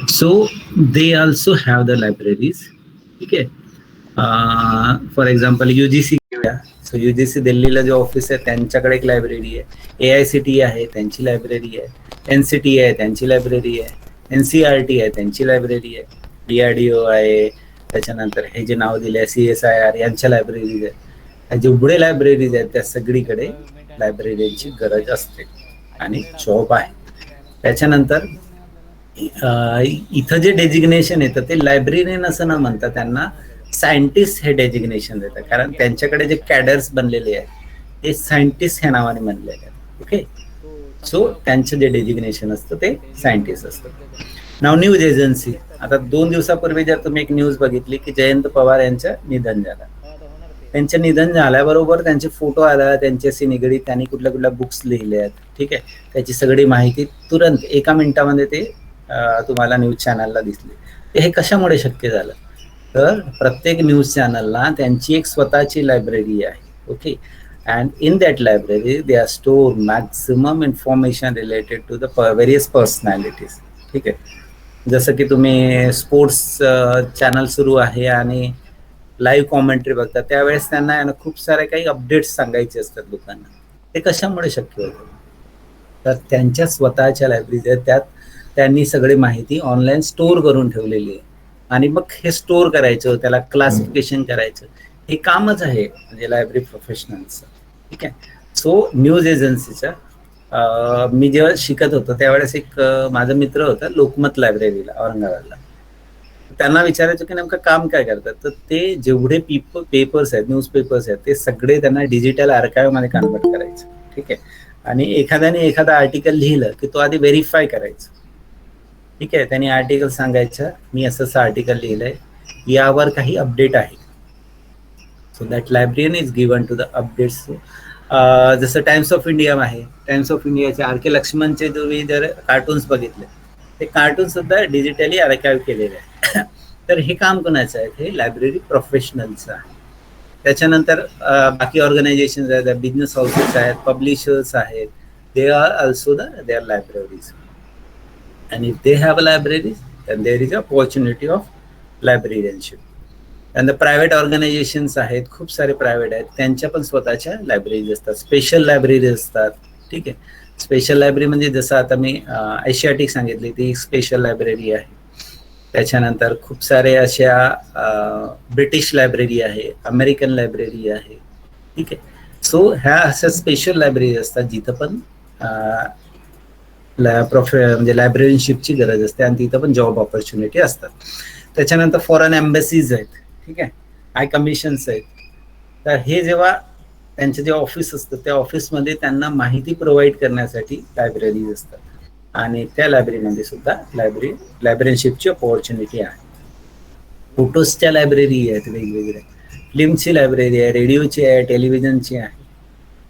So they also have the libraries. ठीक आहे, for example UGC, so UGC दिल्लीला जे ऑफिस आहे त्यांच्याकडे एक लायब्ररी आहे, AICTE आहे त्यांची लायब्ररी आहे, NCT आहे त्यांची लायब्ररी आहे, NCERT आहे त्यांची लायब्ररी आहे, DRDO आहे, त्याच्यानंतर हे जे नाव दिले CSIR यांच्या लायब्ररीज आहेत. जेवढे लायब्ररीज आहेत त्या सगळीकडे लायब्ररीची गरज असते आणि जॉब आहे. त्याच्यानंतर इथं जे डेजिग्नेशन येतं ते लायब्ररीयन असं न म्हणता त्यांना सायंटिस्ट हे डेजिग्नेशन देतात, कारण त्यांच्याकडे जे कॅडर्स बनलेले आहेत ते सायंटिस्ट ह्या नावाने बनलेले आहेत. ओके, सो त्यांचं जे डेजिग्नेशन असतं ते सायंटिस्ट असतं. नाव न्यूज एजन्सी, आता 2 दिवसापूर्वी जर तुम्ही एक न्यूज बघितली की जयंत पवार यांचं निधन झालं. त्यांचे निधन झाल्याबरोबर त्यांचे फोटो आला, त्यांच्याशी निगडीत त्यांनी कुठल्या कुठल्या बुक्स लिहिल्या आहेत. ठीक आहे, त्याची सगळी माहिती तुरंत 1 मिनिटामध्ये ते तुम्हाला न्यूज चॅनलला दिसली. हे कशामुळे शक्य झालं तर प्रत्येक न्यूज चॅनलला त्यांची एक स्वतःची लायब्ररी आहे. Okay, and in that library they are store maximum information related to the various personalities. ठीक आहे, जसं की तुम्ही स्पोर्ट्स चॅनल सुरू आहे आणि लाईव्ह कॉमेंट्री बघतात त्यावेळेस त्यांना खूप सारे काही अपडेट्स सांगायचे असतात लोकांना. ते कशामुळे शक्य होतं तर त्यांच्या स्वतःच्या लायब्ररीज आहेत, त्यात त्यांनी सगळी माहिती ऑनलाईन स्टोअर करून ठेवलेली आहे, आणि मग हे स्टोअर करायचं, त्याला क्लासिफिकेशन करायचं, हे कामच आहे म्हणजे लायब्ररी प्रोफेशनल्सचं. ठीक आहे, सो न्यूज एजन्सीच्या मी जेव्हा शिकत होतो त्यावेळेस एक माझा मित्र होता लोकमत लायब्ररीला औरंगाबादला. त्यांना विचारायचं की नेमकं काम काय करतात, तर ते जेवढे पेपर्स आहेत, न्यूज पेपर्स आहेत, ते सगळे त्यांना डिजिटल आर्काइव्ह मध्ये कन्वर्ट करायचं. ठीक आहे. आणि एखाद्याने एखादा आर्टिकल लिहिलं की तो आधी व्हेरीफाय करायचा. ठीक आहे. त्यांनी आर्टिकल सांगायचं, मी असं आर्टिकल लिहिलंय, यावर काही अपडेट आहे. So that librarian is given to the updates. जसं टाइम्स ऑफ इंडिया आहे, टाइम्स ऑफ इंडियाचे आर के लक्ष्मणचे तुम्ही जर कार्टून्स बघितले, ते कार्टून सुद्धा डिजिटली आर्काइव्ह केलेले आहे. तर हे काम कोणाचं आहे, हे लायब्ररी प्रोफेशनलचं आहे. त्याच्यानंतर बाकी ऑर्गनायझेशन आहेत, बिझनेस हाऊसेस आहेत, पब्लिशर्स आहेत, they are also they are libraries. and if they have libraries then there is a opportunity of librarianship. and the private organizations आहेत, खूप सारे प्रायव्हेट आहेत, त्यांच्या पण स्वतःच्या लायब्ररीज असतात, स्पेशल लायब्ररी असतात. ठीक आहे. स्पेशल लायब्ररी म्हणजे जसं आता मी एशियाटिक सांगितली, ती एक स्पेशल लायब्ररी आहे. त्याच्यानंतर खूप सारे अशा ब्रिटिश लायब्ररी आहे, अमेरिकन लायब्ररी आहे. ठीक आहे. सो ह्या अशा स्पेशल लायब्ररी असतात जिथं पण म्हणजे लायब्ररीशिपची गरज असते आणि तिथं पण जॉब ऑपॉर्च्युनिटी असतात. त्याच्यानंतर फॉरेन एम्बसीज आहेत. ठीक आहे. हाय कमिशन्स आहेत. तर हे जेव्हा त्यांचे जे ऑफिस असतं त्या ऑफिसमध्ये त्यांना माहिती प्रोव्हाइड करण्यासाठी लायब्ररीज असतात आणि त्या लायब्ररीमध्ये सुद्धा लायब्ररीशिपची ऑपॉर्च्युनिटी आहे. फोटोजच्या लायब्ररी आहेत वेगवेगळ्या, फिल्मची लायब्ररी आहे, रेडिओची आहे, टेलिव्हिजनची आहे.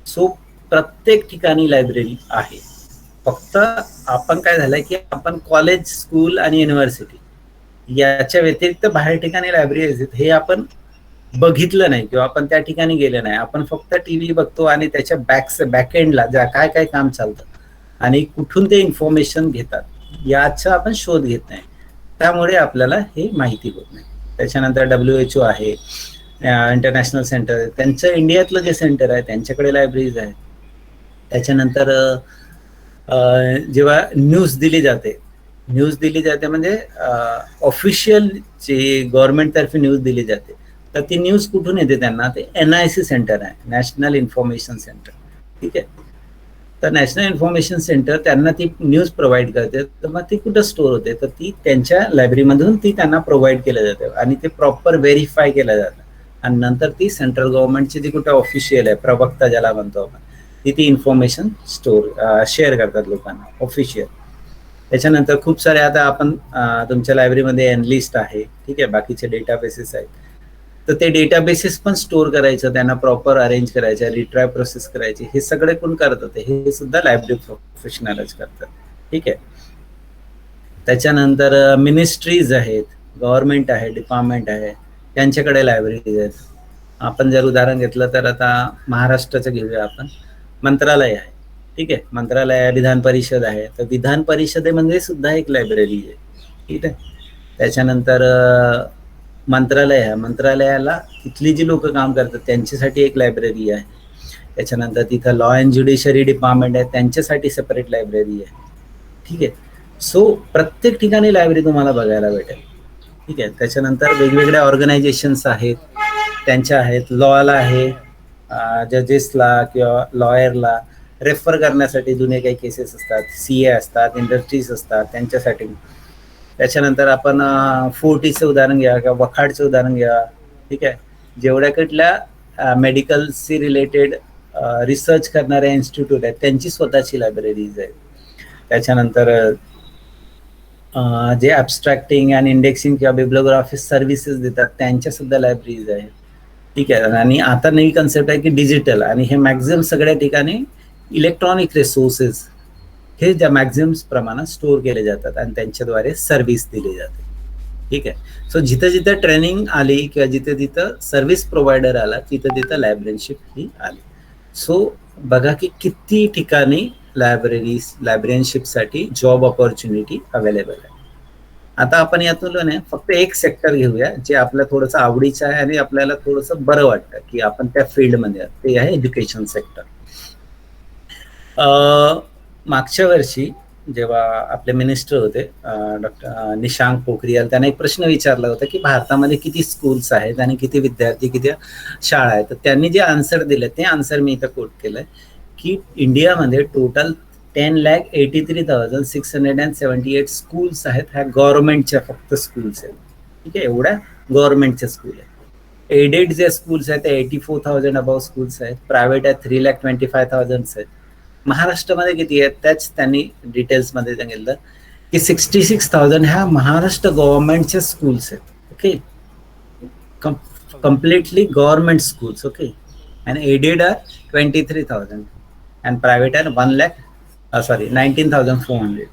सो प्रत्येक ठिकाणी लायब्ररी आहे. फक्त आपण काय झालंय की आपण कॉलेज, स्कूल आणि युनिव्हर्सिटी याच्या व्यतिरिक्त बाहेर ठिकाणी लायब्ररी आहेत हे आपण बघितलं नाही किंवा आपण त्या ठिकाणी गेलं नाही. आपण फक्त टीव्ही बघतो आणि त्याच्या बॅकएंडला ज्या काय काय काम चालतं आणि कुठून ते इन्फॉर्मेशन घेतात याचा आपण शोध घेत नाही, त्यामुळे आपल्याला हे माहिती होत नाही. त्याच्यानंतर WHO आहे, इंटरनॅशनल सेंटर, त्यांचं इंडियातलं जे सेंटर आहे त्यांच्याकडे लायब्ररीज आहेत. त्याच्यानंतर जेव्हा न्यूज दिली जाते म्हणजे ऑफिशियल जे गव्हर्नमेंट तर्फे न्यूज दिली जाते, तर ती न्यूज कुठून येते त्यांना, ते NIC सेंटर आहे, नॅशनल इन्फॉर्मेशन सेंटर. ठीक आहे. तर नॅशनल इन्फॉर्मेशन सेंटर त्यांना ती न्यूज प्रोव्हाइड करते. तर मग ती कुठं स्टोअर होते, तर ती त्यांच्या लायब्ररीमधून ती त्यांना प्रोव्हाइड केलं जाते आणि ते प्रॉपर व्हेरीफाय केलं जातं आणि नंतर ती सेंट्रल गव्हर्नमेंटची जी कुठे ऑफिशियल आहे, प्रवक्ता ज्याला म्हणतो आपण, ती इन्फॉर्मेशन शेअर करतात लोकांना, ऑफिशियल. त्याच्यानंतर खूप सारे आता आपण तुमच्या लायब्ररीमध्ये एनलिस्ट आहे. ठीक आहे. बाकीचे डेटाबेसेस आहेत, तर ते डेटाबेसेस पण स्टोअर करायचं, त्यांना प्रॉपर अरेंज करायचं, रिट्राय प्रोसेस करायची, हे सगळे कोण करतात, हे सुद्धा लायब्ररी प्रोफेशनलच करतात. ठीक आहे. त्याच्यानंतर मिनिस्ट्रीज आहेत, गव्हर्नमेंट आहे, डिपार्टमेंट आहे, त्यांच्याकडे लायब्ररीज आहेत. आपण जर उदाहरण घेतलं तर आता महाराष्ट्राचं घेऊया आपण, मंत्रालय आहे. ठीक आहे. मंत्रालय आहे, विधान परिषद आहे, तर विधान परिषदेमध्ये सुद्धा एक लायब्ररी आहे. ठीक आहे. त्याच्यानंतर मंत्रालय आहे, मंत्रालयाला तिथली जी लोक काम करतात त्यांच्यासाठी एक लायब्ररी आहे. त्याच्यानंतर तिथं लॉ अँड ज्युडिशरी डिपार्टमेंट आहे, त्यांच्यासाठी सेपरेट लायब्ररी आहे. ठीक आहे. सो प्रत्येक ठिकाणी लायब्ररी तुम्हाला बघायला भेटेल. ठीक आहे. त्याच्यानंतर वेगवेगळ्या ऑर्गनायझेशन्स आहेत, त्यांच्या आहेत, लॉला आहे, जजेसला किंवा लॉयरला रेफर करण्यासाठी जुने काही केसेस असतात, CA असतात, इंडस्ट्रीज असतात, त्यांच्यासाठी. त्याच्यानंतर आपण फोर्टीचं उदाहरण घ्या किंवा वखाडचं उदाहरण घ्या. ठीक आहे. जेवढ्या कुठल्या मेडिकलशी रिलेटेड रिसर्च करणाऱ्या इन्स्टिट्यूट आहेत त्यांची स्वतःची लायब्ररीज आहेत. त्याच्यानंतर जे ॲब्स्ट्रॅक्टिंग आणि इंडेक्सिंग किंवा बिब्लिओग्राफी सर्व्हिसेस देतात त्यांच्या सुद्धा लायब्ररीज आहेत. ठीक आहे. आणि आता नवी कन्सेप्ट आहे की डिजिटल, आणि हे मॅक्झिमम सगळ्या ठिकाणी इलेक्ट्रॉनिक रिसोर्सेस हे ज्या मॅक्झिमम प्रमाणात स्टोअर केले जातात आणि त्यांच्याद्वारे सर्व्हिस दिली जाते. ठीक आहे. सो जिथं जिथं ट्रेनिंग आली किंवा जिथं जिथं सर्व्हिस प्रोव्हायडर आला तिथं तिथं लायब्ररीशिप ही आली. सो बघा की किती ठिकाणी लायब्ररीशिपसाठी जॉब ऑपॉर्च्युनिटी अवेलेबल आहे. आता आपण यातून फक्त एक सेक्टर घेऊया जे आपल्या थोडंसं आवडीचं आहे आणि आपल्याला थोडंसं बरं वाटतं की आपण त्या फील्डमध्ये, ते आहे एज्युकेशन सेक्टर. मागच्या वर्षी जेव्हा आपले मिनिस्टर होते डॉक्टर निशांक पोखरियाल, त्यांना एक प्रश्न विचारला होता की भारतामध्ये किती स्कूल्स आहेत आणि किती विद्यार्थी, किती शाळा आहेत. तर त्यांनी जे आन्सर दिलं ते आन्सर मी इथं कोट केलंय की इंडियामध्ये टोटल 10,83,678 स्कूल्स आहेत, ह्या गव्हर्नमेंटच्या फक्त स्कूल्स आहेत. ठीक आहे, एवढ्या गव्हर्नमेंटच्या स्कूल आहेत. एडेड जे स्कूल्स आहेत ते 84,000 अबाव स्कूल्स आहेत. प्रायव्हेट आहेत 3,25,000 आहेत. महाराष्ट्रामध्ये किती आहेत त्याच त्यांनी डिटेल्समध्ये सांगितलं की 66,000 ह्या महाराष्ट्र गव्हर्नमेंटच्या स्कूल्स आहेत. Okay, completely government schools. Okay, and aided are 23,000 and private are 19,400.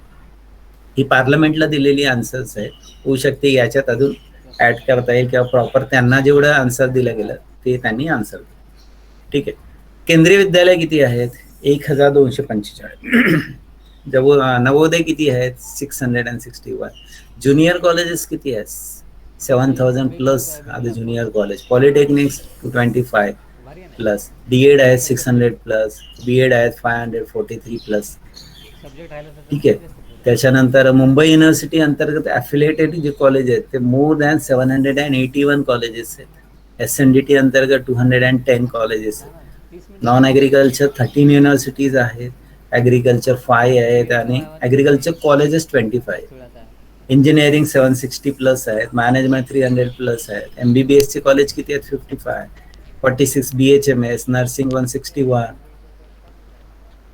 ही पार्लमेंटला दिलेली आन्सर्स आहे. होऊ शकते याच्यात अजून ऍड करता येईल किंवा प्रॉपर त्यांना जेवढं आन्सर दिलं गेलं ते त्यांनी आन्सर दिलं. ठीक आहे, केंद्रीय विद्यालय किती आहेत? 1,245. नवोदय किती आहेत? 661. ज्युनियर कॉलेजेस किती आहेत? 7,000 प्लस आधी junior college. Polytechnics 225 plus. DEd आहेत 600 प्लस. बीएड आहेत 543 प्लस. ठीक आहे, त्याच्यानंतर मुंबई युनिव्हर्सिटी अंतर्गत ॲफिलिएटेड जे कॉलेज आहेत ते मोर दॅन 781 कॉलेजेस आहेत. SNDT अंतर्गत 210 कॉलेजेस आहेत. नॉन ॲग्रिकल्चर 13 युनिव्हर्सिटीज आहेत. ॲग्रिकल्चर 5 आहेत आणि ॲग्रिकल्चर कॉलेजेस 25 आहेत. इंजिनिअरिंग 760 प्लस आहेत. मॅनेजमेंट 300 प्लस आहेत. MBBS चे कॉलेज किती आहेत? 55. 46 BHMS. नर्सिंग 161.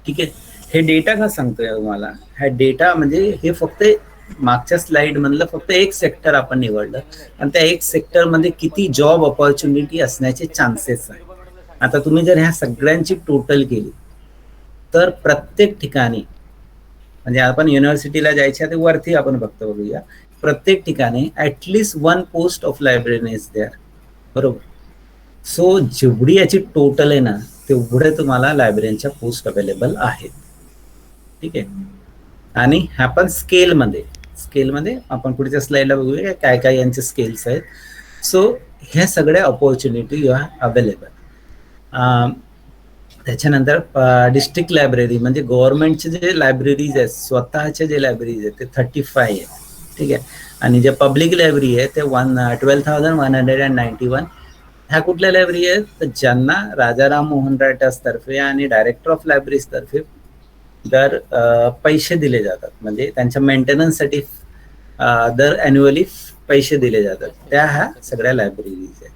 ठीक आहे, हे डेटा का सांगतोय तुम्हाला? हा डेटा म्हणजे हे फक्त मागच्या स्लाइड मधलं फक्त एक सेक्टर आपण निवडलं आणि त्या एक सेक्टर मध्ये किती जॉब ऑपॉर्च्युनिटी असण्याचे चान्सेस आहे. आता तुम्ही जर ह्या सगळ्यांची टोटल केली तर प्रत्येक ठिकाणी म्हणजे आपण युनिव्हर्सिटीला जायच्या ते वरती आपण फक्त बघूया, प्रत्येक ठिकाणी at least 1 post of library is there. बरोबर. सो जेवढी याची टोटल आहे ना तेवढे तुम्हाला लायब्ररीच्या पोस्ट अवेलेबल आहेत. ठीक आहे, आणि ह्या पण स्केलमध्ये आपण पुढच्या स्लाइडला बघूया काय काय यांचे स्केल्स आहेत. सो ह्या सगळ्या ऑपॉर्च्युनिटी यू आर अवेलेबल. त्याच्यानंतर डिस्ट्रिक्ट लायब्ररी म्हणजे गव्हर्नमेंटचे जे लायब्ररीज आहेत स्वतःचे जे लायब्ररीज आहेत ते 35 आहेत. ठीक आहे, आणि जे पब्लिक लायब्ररी आहे ते 12,191. ह्या कुठल्या लायब्ररी आहेत? तर ज्यांना राजाराम मोहन राय ट्रस्ट तर्फे आणि डायरेक्टर ऑफ लायब्ररीज तर्फे दर पैसे दिले जातात, म्हणजे त्यांच्या मेंटेनन्ससाठी दर ॲन्युअली पैसे दिले जातात, त्या ह्या सगळ्या लायब्ररीज आहेत.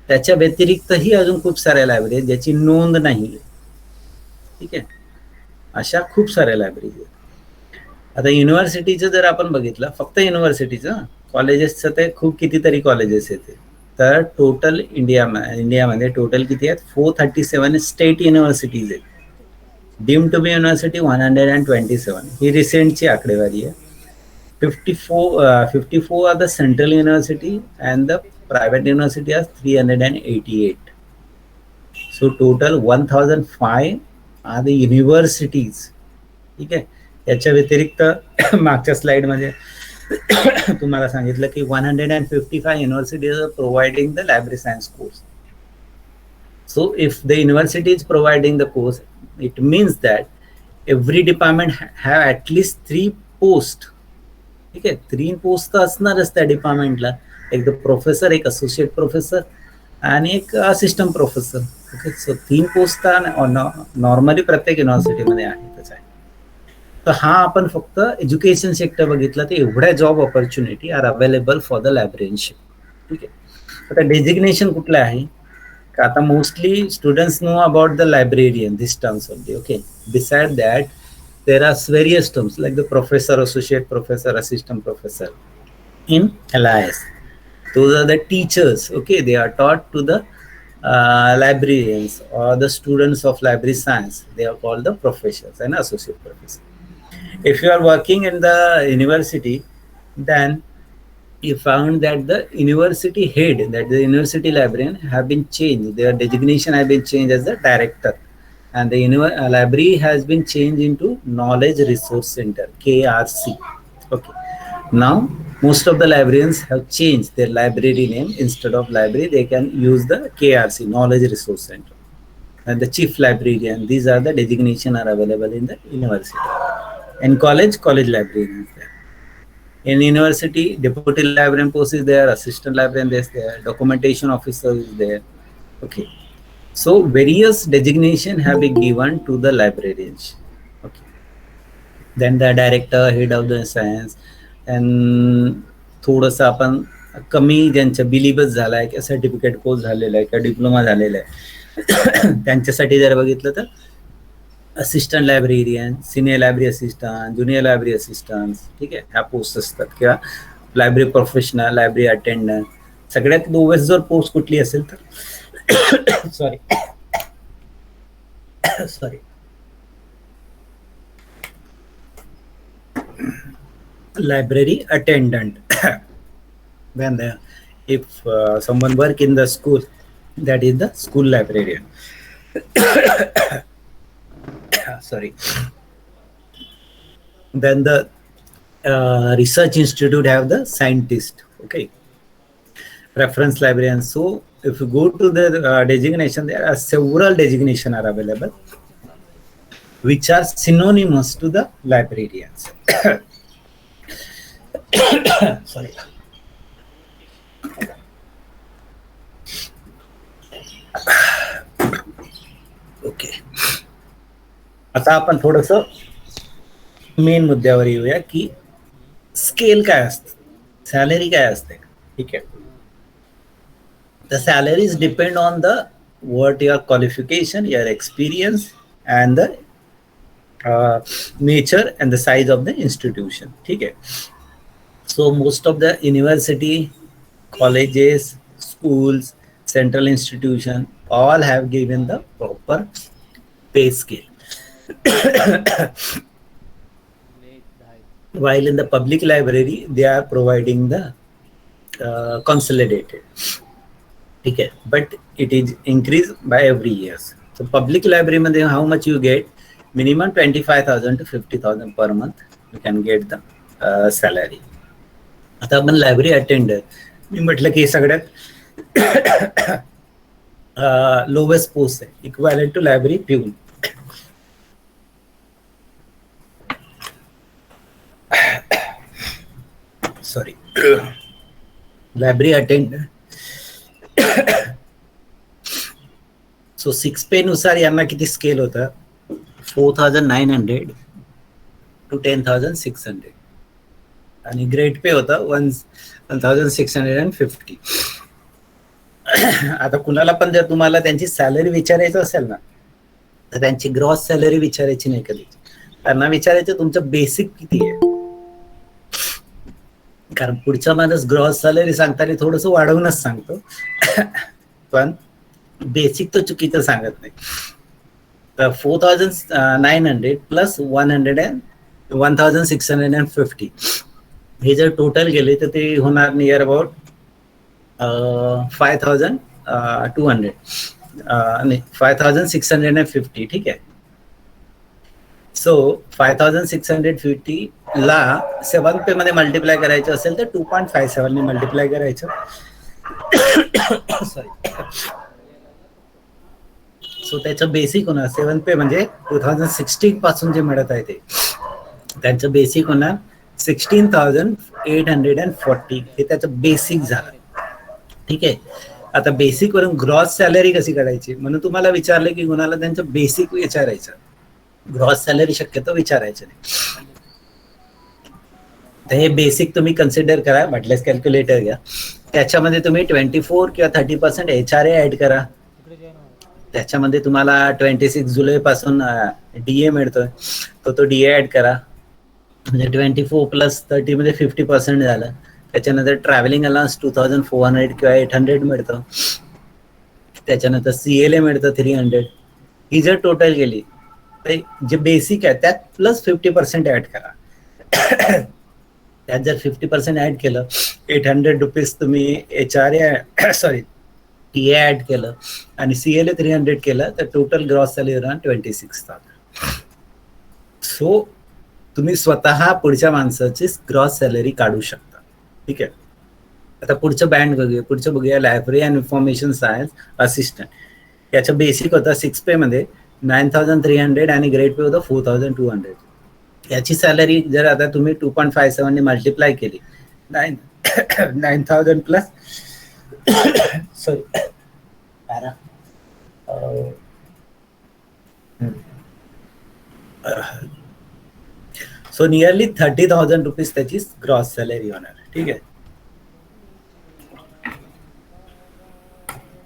त्याच्या व्यतिरिक्तही अजून खूप साऱ्या लायब्ररी आहेत ज्याची नोंद नाही. ठीक आहे, अशा खूप साऱ्या लायब्ररीज आहेत. आता युनिव्हर्सिटीचं जर आपण बघितलं, फक्त युनिव्हर्सिटीचं, कॉलेजेसचं ते खूप कितीतरी कॉलेजेस आहेत. तर टोटल इंडियामध्ये टोटल किती आहेत? 437 स्टेट युनिव्हर्सिटीज आहेत. Deemed to be university 127. ही रिसेंटची आकडेवारी आहे. 54 are the central university and the private university are 388. So total 1005 are the universities. ठीक आहे, याच्या व्यतिरिक्त मागच्या स्लाइडमध्ये तुम्हाला सांगितलं की 155 universities are providing the library science course. So if the university is providing the course, it means that every department have at least 3 posts. ठीक आहे, 3 पोस्ट तर असणारच त्या डिपार्टमेंटला. एक द प्रोफेसर, एक असोसिएट प्रोफेसर आणि एक assistant professor. Okay, so 3 post normally प्रत्येक युनिव्हर्सिटीमध्ये आहेतच आहे. तर हा आपण फक्त एज्युकेशन सेक्टर बघितलं तर एवढ्या job opportunity are available for the librarianship. ठीक आहे, आता डेजिग्नेशन कुठलं आहे? आता mostly students know about the librarian, this terms only. Okay, beside that there are various terms like the professor, associate professor, assistant professor in LIS. Those are the teachers. Okay, they are taught to the librarians or the students of library science. They are called the professors and associate professor. If you are working in the university, then you found that the university head, that the university librarian have been changed. Their designation have been changed as the director. And the library has been changed into Knowledge Resource Center, KRC. Okay. Now, most of the librarians have changed their library name. Instead of library, they can use the KRC, Knowledge Resource Center. And the chief librarian, these are the designation are available in the university. In college librarian is there. In university, deputy librarian post is there, assistant librarian is there, documentation officer is there. Okay. So various designation have been given to the librarians. Okay. Then the director, head of the science, and थोडंसं आपण कमी ज्यांचं बिलिबस झालाय किंवा certificate course झालेला आहे किंवा diploma झालेला आहे त्यांच्यासाठी जर बघितलं तर assistant librarian, senior library assistant, junior library assistant, ठीक आहे, ह्या पोस्ट असतात. किंवा लायब्ररी प्रोफेशनल, लायब्ररी अटेंडंट. सगळ्यात लोवेस्ट जर पोस्ट कुठली असेल तर sorry sorry library attendant. Then if someone work in the school, that is the school librarian. Sorry. Then the research institute have the scientist. Okay, reference librarian. So if you go to the designation, there are several designation are available which are synonymous to the librarians. Sorry. Okay, आता आपण थोडस main मुद्द्यावर येऊया की scale काय असते, salary काय असते. ठीक आहे, the salaries depend on the what your qualification, your experience, and the nature and the size of the institution. ठीक है. So most of the university, colleges, schools, central institution all have given the proper pay scale. While in the public library they are providing the consolidated. ठीक है, but it is increased by every years. So public library मध्ये how much you get, minimum 25,000 to 50,000 per month you can get the salary. आता आपण library attender, मी म्हटलं की सगळ्यात lowest post आहे, equivalent to library peon. Sorry, library attender. So 6 pay नुसार यांना किती स्केल होतं, 4,900 to 10,600 आणि ग्रेड पे होता 1,650. आता कुणाला पण जर तुम्हाला त्यांची सॅलरी विचारायचं असेल ना, तर त्यांची ग्रॉस सॅलरी विचारायची नाही कधी, त्यांना विचारायचं तुमचं बेसिक किती आहे. कारण पुढच्या माणूस ग्रॉस सॅलरी सांगताना थोडस वाढवूनच सांगतो, पण बेसिक तो चुकीचं सांगत नाही. तर 4,900 प्लस 1,650 हे जर टोटल गेले तर ते होणार नियर अबाउट 5,200 नाही 5,650. ठीक आहे. सो 5,650 ला 7 पे मध्ये मल्टिप्लाय करायचं असेल तर 2.57 ने मल्टिप्लाय करायचं. सॉरी. सो त्याचं बेसिक होणार 7 पे म्हणजे 2016 पासून जे मिळत आहे ते त्यांचं बेसिक होणार 16,840. हे त्याचं बेसिक झालं. ठीक आहे. आता बेसिक वरून ग्रॉस सॅलरी कशी काढायची म्हणून तुम्हाला विचारलं की कुणाला त्यांचं बेसिक विचारायचं, ग्रॉस सॅलरी शक्यतो विचारायचं नाही. तर हे बेसिक तुम्ही कन्सिडर करा, म्हटल्यास कॅल्क्युलेटर घ्या, त्याच्यामध्ये तुम्ही 24 किंवा 30% HRA ऍड करा. त्याच्यामध्ये तुम्हाला 26 जुलै पासून DA मिळतोय, तो DA ऍड करा. म्हणजे 24 प्लस 30 मध्ये 50% झालं. त्याच्यानंतर ट्रॅव्हलिंग अलाउन्स 2,400 किंवा 800 मिळतं. त्याच्यानंतर CLA मिळतं 300. ही जर टोटल गेली तर जे बेसिक आहे त्यात प्लस 50% ऍड करा. त्यात जर 50% ऍड केलं, 800 रुपीज तुम्ही HRA सॉरी TA ऍड केलं आणि CLA 300 केलं तर total gross salary around 26,000. So तुम्ही स्वतः पुढच्या माणसाची ग्रॉस सॅलरी काढू शकता. ठीक आहे. आता पुढचं बँड बघूया. पुढचं बघूया library and information science assistant. याचं बेसिक होता 6 पे मध्ये 9,300 आणि ग्रेड पे होतं 4,200. याची सॅलरी जर आता तुम्ही 2.57 ने मल्टिप्लाय केली 9,000 plus sorry so nearly 30,000 rupees त्याची ग्रॉस सॅलरी होणार. ठीक आहे.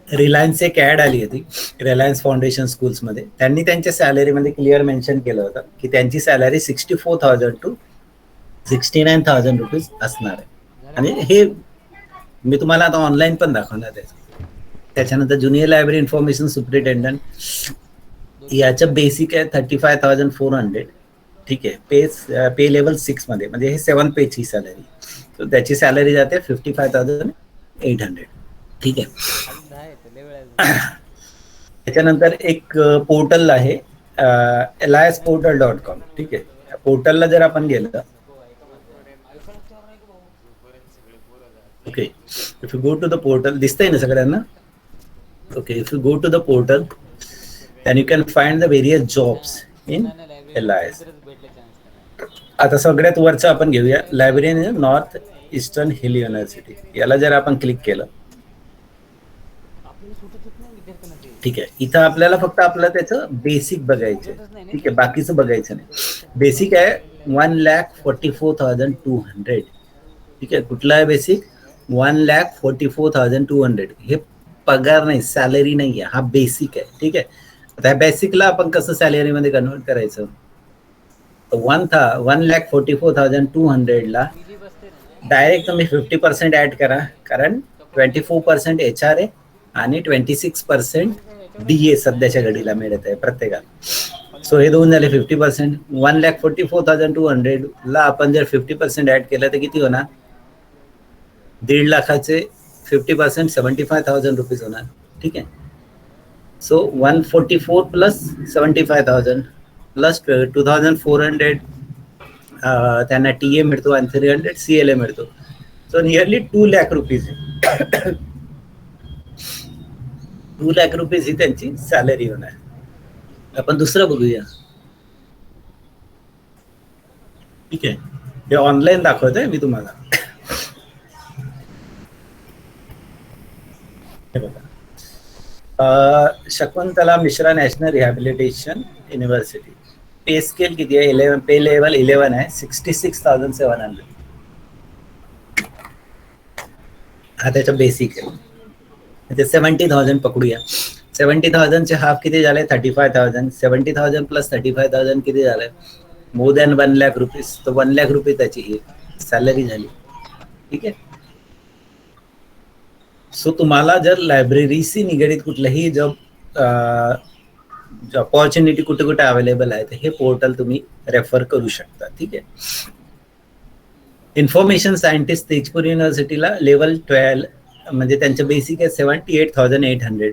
रिलायन्स एक ऍड आली होती रिलायन्स फाउंडेशन स्कूल्स मध्ये. त्यांनी त्यांच्या सॅलरीमध्ये क्लिअर मेन्शन केलं होतं की त्यांची सॅलरी 64,000 to 69,000 रुपीज असणार आहे. आणि हे मी तुम्हाला आता ऑनलाईन पण दाखवणार आहे. त्याच्यानंतर ज्युनियर लायब्ररी इन्फॉर्मेशन सुपरिटेंडंट याचं बेसिक आहे 35,400. ठीक आहे. पे लेवल 6 मध्ये, म्हणजे हे 7 पेची सॅलरी. तर त्याची सॅलरी जाते 55,800. ठीक आहे. त्याच्यानंतर एक पोर्टल आहे eliasportal.com. ठीक आहे. पोर्टलला जर आपण गेलं, okay, if you go to the portal, दिसतंय ना सगळ्यांना? Okay, if you go to the portal then you can find the various jobs in LIS. आता सगळ्यात वरचं आपण घेऊया, librarian in north eastern hill university. याला जर आपण क्लिक केलं, ठीक आहे, इथं आपल्याला फक्त आपलं त्याचं बेसिक बघायचं. ठीक आहे, बाकीचं बघायचं नाही. बेसिक आहे 1,44,200. ठीक आहे. कुठला आहे बेसिक? 1,44,200. हे पगार नाही, सॅलरी नाही आहे, हा बेसिक आहे. ठीक आहे. त्या बेसिकला आपण कसं सॅलरी मध्ये कन्वर्ट करायचं? 1,44,200 ला डायरेक्ट तुम्ही 50% ऍड करा, कारण 24% HR आहे आणि 26% DA सध्याच्या घडीला मिळत आहे प्रत्येकाला. सो हे दोन झाले 50%. 1,44,200 ला आपण जर 50% ऍड केलं तर किती होणार? 1.5 लाखाचे 50% 75,000 रुपीज होणार. ठीक आहे. सो 144 प्लस 75,000 प्लस 2,400 त्यांना TA मिळतो आणि 300 CLA मिळतो. So nearly 2 lakh rupees 2 lakh rupees ही त्यांची सॅलरी होणार. आपण दुसरं बघूया. ठीक आहे. हे ऑनलाईन दाखवतोय मी तुम्हाला. हे बघा, Shakuntala Mishra national rehabilitation university. पे स्केल किती आहे? 11. पे लेवल 11 आहे, 66,700. हा त्याचा बेसिक आहे. 70,000 पकडूया. 70,000 चे हाफ किती झाले? 35,000. 70,000 प्लस 35,000 किती झाले? More than 1 lakh rupees. तर 1 लाख रुपये त्याची ही सॅलरी झाली. ठीक आहे. सो तुम्हाला जर लायब्ररीशी निगडीत कुठलंही जॉब ऑपॉर्च्युनिटी कुठे कुठे अवेलेबल आहे, तर हे पोर्टल तुम्ही रेफर करू शकता. ठीक आहे. इन्फॉर्मेशन सायंटिस्ट तेजपूर युनिव्हर्सिटीला लेवल 12, म्हणजे त्यांचं बेसिक आहे 78,800.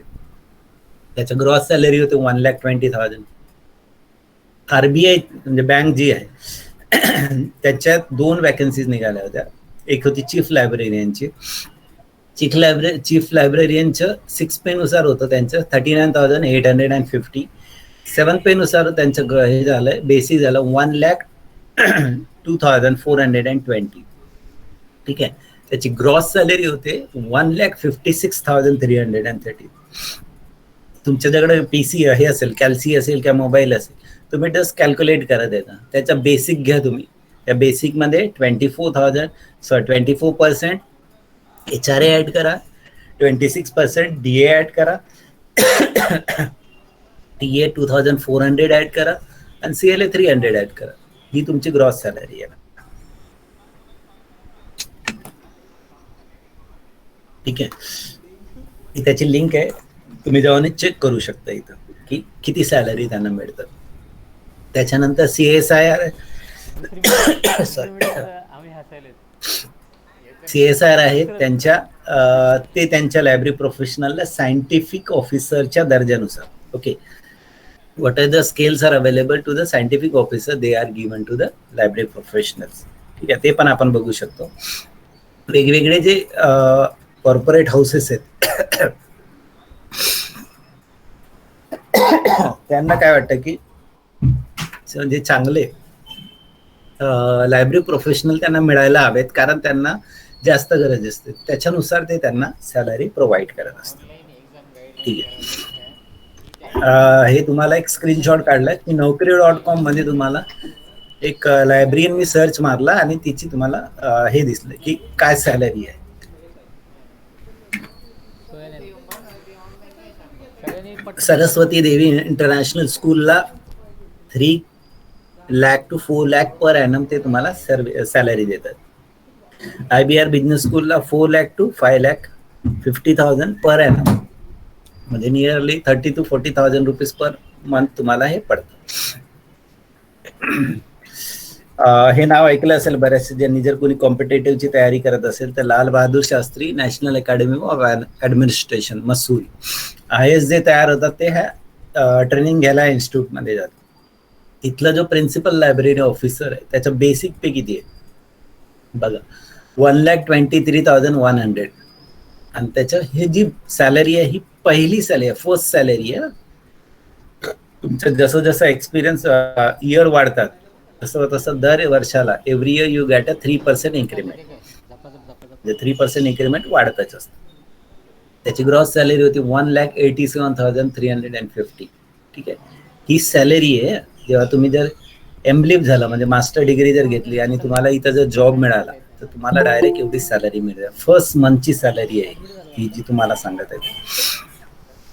त्याचं ग्रॉस सॅलरी होते 1,20,000. RBI म्हणजे बँक जी आहे त्याच्यात 2 वॅकन्सीज निघाल्या होत्या. एक होती चीफ लायब्ररीयनची. चीफ लायब्ररीयनचं 6 पे नुसार होतं त्यांचं 39,850. 7 पे नुसार त्यांचं हे झालंय, बेसिक झालं 1,02,420. ठीक आहे. त्याची ग्रॉस सॅलरी होते 1,56,330. तुमच्याकडे PC हे असेल, कॅल्सी असेल किंवा मोबाईल असेल, तुम्ही जस्ट कॅल्क्युलेट करा देता. त्याचा बेसिक घ्या तुम्ही. त्या बेसिकमध्ये 24% HRA ऍड करा, 26% DA ऍड करा, TA 2,400 ऍड करा आणि CLA 300 ऍड करा. ही तुमची ग्रॉस सॅलरी आहे. ठीक आहे. ही त्याची लिंक आहे, तुम्ही जाऊन चेक करू शकता इथं की किती सॅलरी त्यांना मिळतं. त्याच्यानंतर CSIR आहे त्यांच्या ते त्यांच्या लायब्ररी प्रोफेशनलला सायंटिफिक ऑफिसरच्या दर्जानुसार. Okay, what are the scales are available to the scientific officer they are given to the library professionals. ठीक आहे. ते पण आपण बघू शकतो. वेगवेगळे जे कॉर्पोरेट हाऊसेस आहेत त्यांना काय वाटतं की म्हणजे चांगले लायब्ररी प्रोफेशनल त्यांना मिळायला हवेत, कारण त्यांना जास्त गरज असते. त्याच्यानुसार ते त्यांना सॅलरी प्रोव्हाइड करत असतात. ठीक आहे. हे तुम्हाला एक स्क्रीनशॉट काढलाय की Naukri.com मध्ये तुम्हाला एक लायब्ररीन मी सर्च मारला आणि तिची तुम्हाला हे दिसलं की काय सॅलरी आहे. सरस्वती देवी इंटरनॅशनल स्कूलला 3 lakh to 4 lakh per annum ते तुम्हाला सॅलरी देतात. IBR बिझनेस स्कूलला 4 lakh to 5 lakh 50,000 per annum, म्हणजे nearly 30 to 40,000 rupees per month तुम्हाला हे पडतं. हे नाव ऐकलं असेल बऱ्याच ज्यांनी, जर कोणी कॉम्पिटेटिव्हची तयारी करत असेल तर Lal Bahadur Shastri national academy of administration Mussoorie, IAS जे तयार होतात ते ह्या ट्रेनिंग घ्यायला इन्स्टिट्यूटमध्ये जातात. तिथला जो प्रिन्सिपल लायब्ररी ऑफिसर आहे त्याचा बेसिक पे किती आहे बघा, 1,23,100, आणि त्याच्या हे जी सॅलरी आहे ही पहिली सॅलरी आहे, फर्स्ट सॅलरी आहे. तुमचं जसं जसं एक्सपिरियन्स इयर वाढतात तसं तसं दर वर्षाला every year you get a 3% increment, म्हणजे 3% इन्क्रीमेंट वाढतच असतं. त्याची ग्रॉस सॅलरी होती 1,87,350. ठीक आहे, ही सॅलरी आहे. जेव्हा तुम्ही जर एमलिप झाला म्हणजे मास्टर डिग्री जर घेतली आणि तुम्हाला इथं जर जॉब मिळाला तर तुम्हाला डायरेक्ट एवढी सॅलरी मिळते. फर्स्ट मंथची सॅलरी आहे ही जी तुम्हाला सांगत आहे.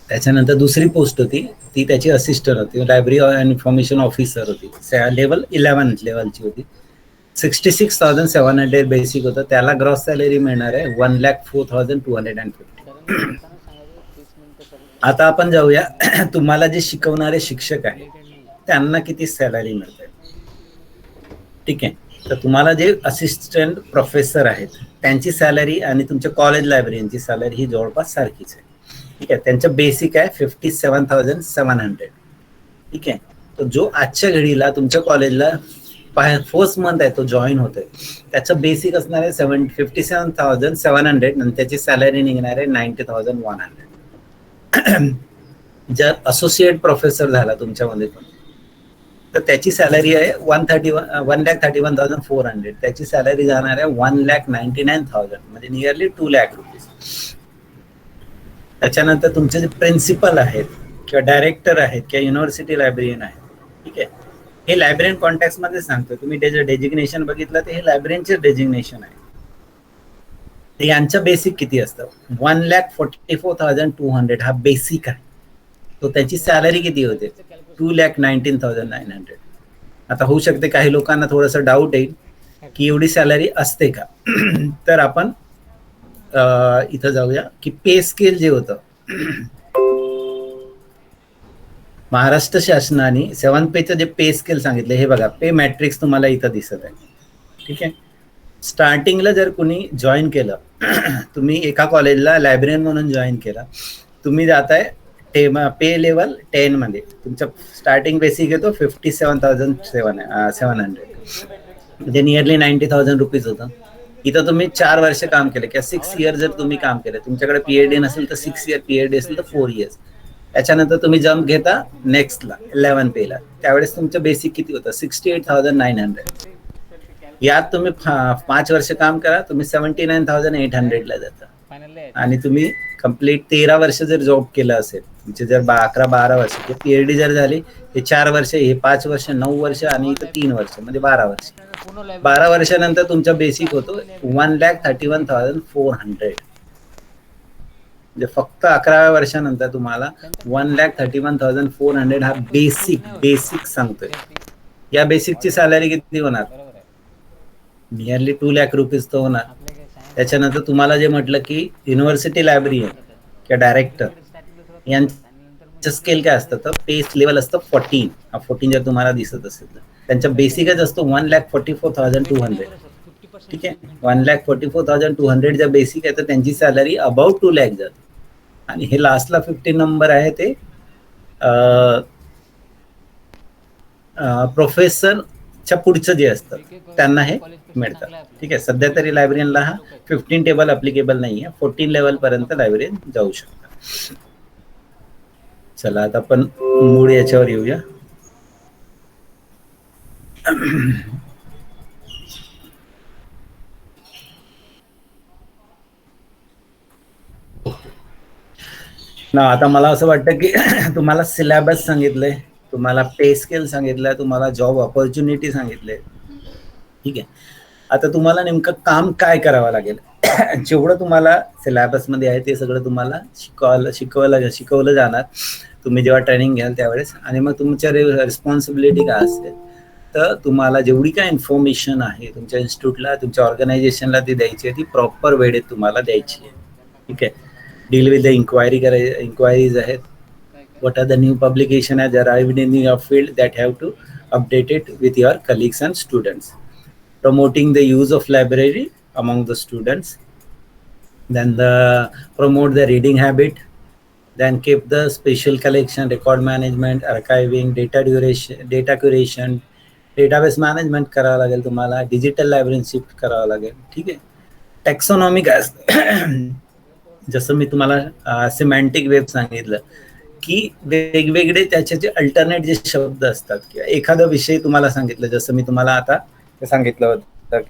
त्याच्यानंतर दुसरी पोस्ट होती ती त्याची असिस्टंट होती, लायब्ररी इन्फॉर्मेशन ऑफिसर होती, लेवल 11 लेवलची होती. 66,700 बेसिक होतं. त्याला ग्रॉस सॅलरी मिळणार आहे 1,04,250. आता आपण जाऊया तुम्हाला जे शिकवणारे शिक्षक आहेत त्यांना किती सॅलरी मिळते. ठीक आहे, तर तुम्हाला जे असिस्टंट प्रोफेसर आहेत त्यांची सॅलरी आणि तुमच्या कॉलेज लायब्ररीची सॅलरी ही जवळपास सारखीच आहे. ठीक आहे, त्यांचं बेसिक आहे 57,700. ठीक आहे, तर जो आजच्या घडीला तुमच्या कॉलेजला फर्स्ट मंथ आहे तो जॉईन होतोय त्याचं बेसिक असणार आहे 57,700 आणि त्याची सॅलरी निघणार आहे 90,100. जर असोसिएट प्रोफेसर झाला तुमच्यामध्ये पण तर त्याची सॅलरी आहे 1,31,400. त्याची सॅलरी जाणार आहे 1,99,000, म्हणजे नियरली 2 lakh रुपीज. त्याच्यानंतर तुमचे जे प्रिन्सिपल आहेत किंवा डायरेक्टर आहेत किंवा युनिव्हर्सिटी लायब्ररीयन आहेत, ठीक आहे, हे लायब्ररीयन कॉन्टॅक्ट मध्ये सांगतो. तुम्ही डेजिग्नेशन बघितलं तर हे लायब्ररीयनचे डेजिग्नेशन आहे. यांचं बेसिक किती असतं 1,44,200 हा बेसिक आहे. तो त्याची सॅलरी किती होते 2,19,900. आता होऊ शकते काही लोकांना थोडस डाऊट येईल की एवढी सॅलरी असते का. तर आपण इथं जाऊया की पे स्केल जे होतं महाराष्ट्र शासनाने 7 पेचं जे पे स्केल सांगितलं हे बघा, पे मॅट्रिक्स तुम्हाला इथं दिसत आहे. ठीक आहे, स्टार्टिंगला जर कोणी जॉईन केलं तुम्ही एका कॉलेजला लायब्ररीयन म्हणून जॉईन केला, तुम्ही जाताय पे लेवल 10 मध्ये. तुमचा स्टार्टिंग बेसिक येतो 57,700, म्हणजे नियरली 90,000 रुपीज होतं. इथं तुम्ही 4 वर्ष काम केलं किंवा 6 इयर जर तुम्ही काम केलं, तुमच्याकडे PhD नसेल तर 6 इयर, PhD असेल तर 4 इयर्स. त्याच्यानंतर तुम्ही जम्प घेता नेक्स्टला 11 पेला, त्यावेळेस तुमचं बेसिक किती होतं 68,900. यात तुम्ही 5 वर्ष काम करा, तुम्ही 79,800 ला जाता. आणि तुम्ही कम्प्लीट 13 वर्ष जर जॉब केलं असेल, तुमचे जर 11-12 वर्ष, PhD जर झाली, हे 4 वर्ष, हे 5 वर्ष, 9 वर्ष आणि इथं 3 वर्ष, म्हणजे 12 वर्ष. 12 वर्षानंतर तुमचा बेसिक होतो 1,31,400. म्हणजे फक्त 11व्या वर्षानंतर तुम्हाला 1,31,400 हा बेसिक सांगतोय. या बेसिकची सॅलरी किती होणार नियरली 2 lakh रुपीज तर होणार. त्याच्यानंतर तुम्हाला जे म्हटलं की युनिव्हर्सिटी लायब्ररीयन किंवा डायरेक्टर यांचं स्केल काय असतं, तर पे लेवल असतं 14. हा 14 जर तुम्हाला दिसत असेल तर त्यांचा बेसिकच असतो 1,44,200. ठीक आहे, 1,44,200 जर बेसिक आहे तर त्यांची सॅलरी अबाउट 2 lakh जाते. आणि हे लास्टला 15 नंबर आहे ते प्रोफेसरच्या पुढचं जे असतं त्यांना हे मिळतात. ठीक आहे, सध्या तरी लायब्ररीयनला हा 15 टेबल अप्लिकेबल नाही आहे, 14 लेवल पर्यंत लायब्ररीयन जाऊ शकतात. चला आता आपण मूळ याच्यावर येऊया. ना आता मला असं वाटतं की तुम्हाला सिलेबस सांगितलंय, तुम्हाला पे स्केल सांगितलं, तुम्हाला जॉब ऑपॉर्च्युनिटी सांगितले. ठीक आहे. आता तुम्हाला नेमकं काम काय करावं लागेल, जेवढं तुम्हाला सिलेबसमध्ये आहे ते सगळं तुम्हाला शिकवलं जाणार तुम्ही जेव्हा ट्रेनिंग घ्याल त्यावेळेस. आणि मग तुमच्या रिस्पॉन्सिबिलिटी काय असेल, तर तुम्हाला जेवढी काय इन्फॉर्मेशन आहे तुमच्या इन्स्टिट्यूटला, तुमच्या ऑर्गनायझेशनला ती द्यायची आहे, ती प्रॉपर वेळेत तुम्हाला द्यायची आहे. ठीक आहे. डील विथ द इन्क्वायरीज आहेत. what are the new publication has arrived in your field that have to update it with your colleagues and students. Promoting the use of library among the students, then promote the reading habit, then keep the special collection, record management, archiving, data curation, database management करावं लागेल तुम्हाला, digital library shift करावं लागेल. ठीक आहे. Taxonomy काय असतं, जसं मी तुम्हाला सिमॅन्टिक वेब सांगितलं की वेगवेगळे त्याचे जे अल्टरनेट जे शब्द असतात, किंवा एखादा विषय तुम्हाला सांगितलं, जसं मी तुम्हाला आता सांगितलं होतं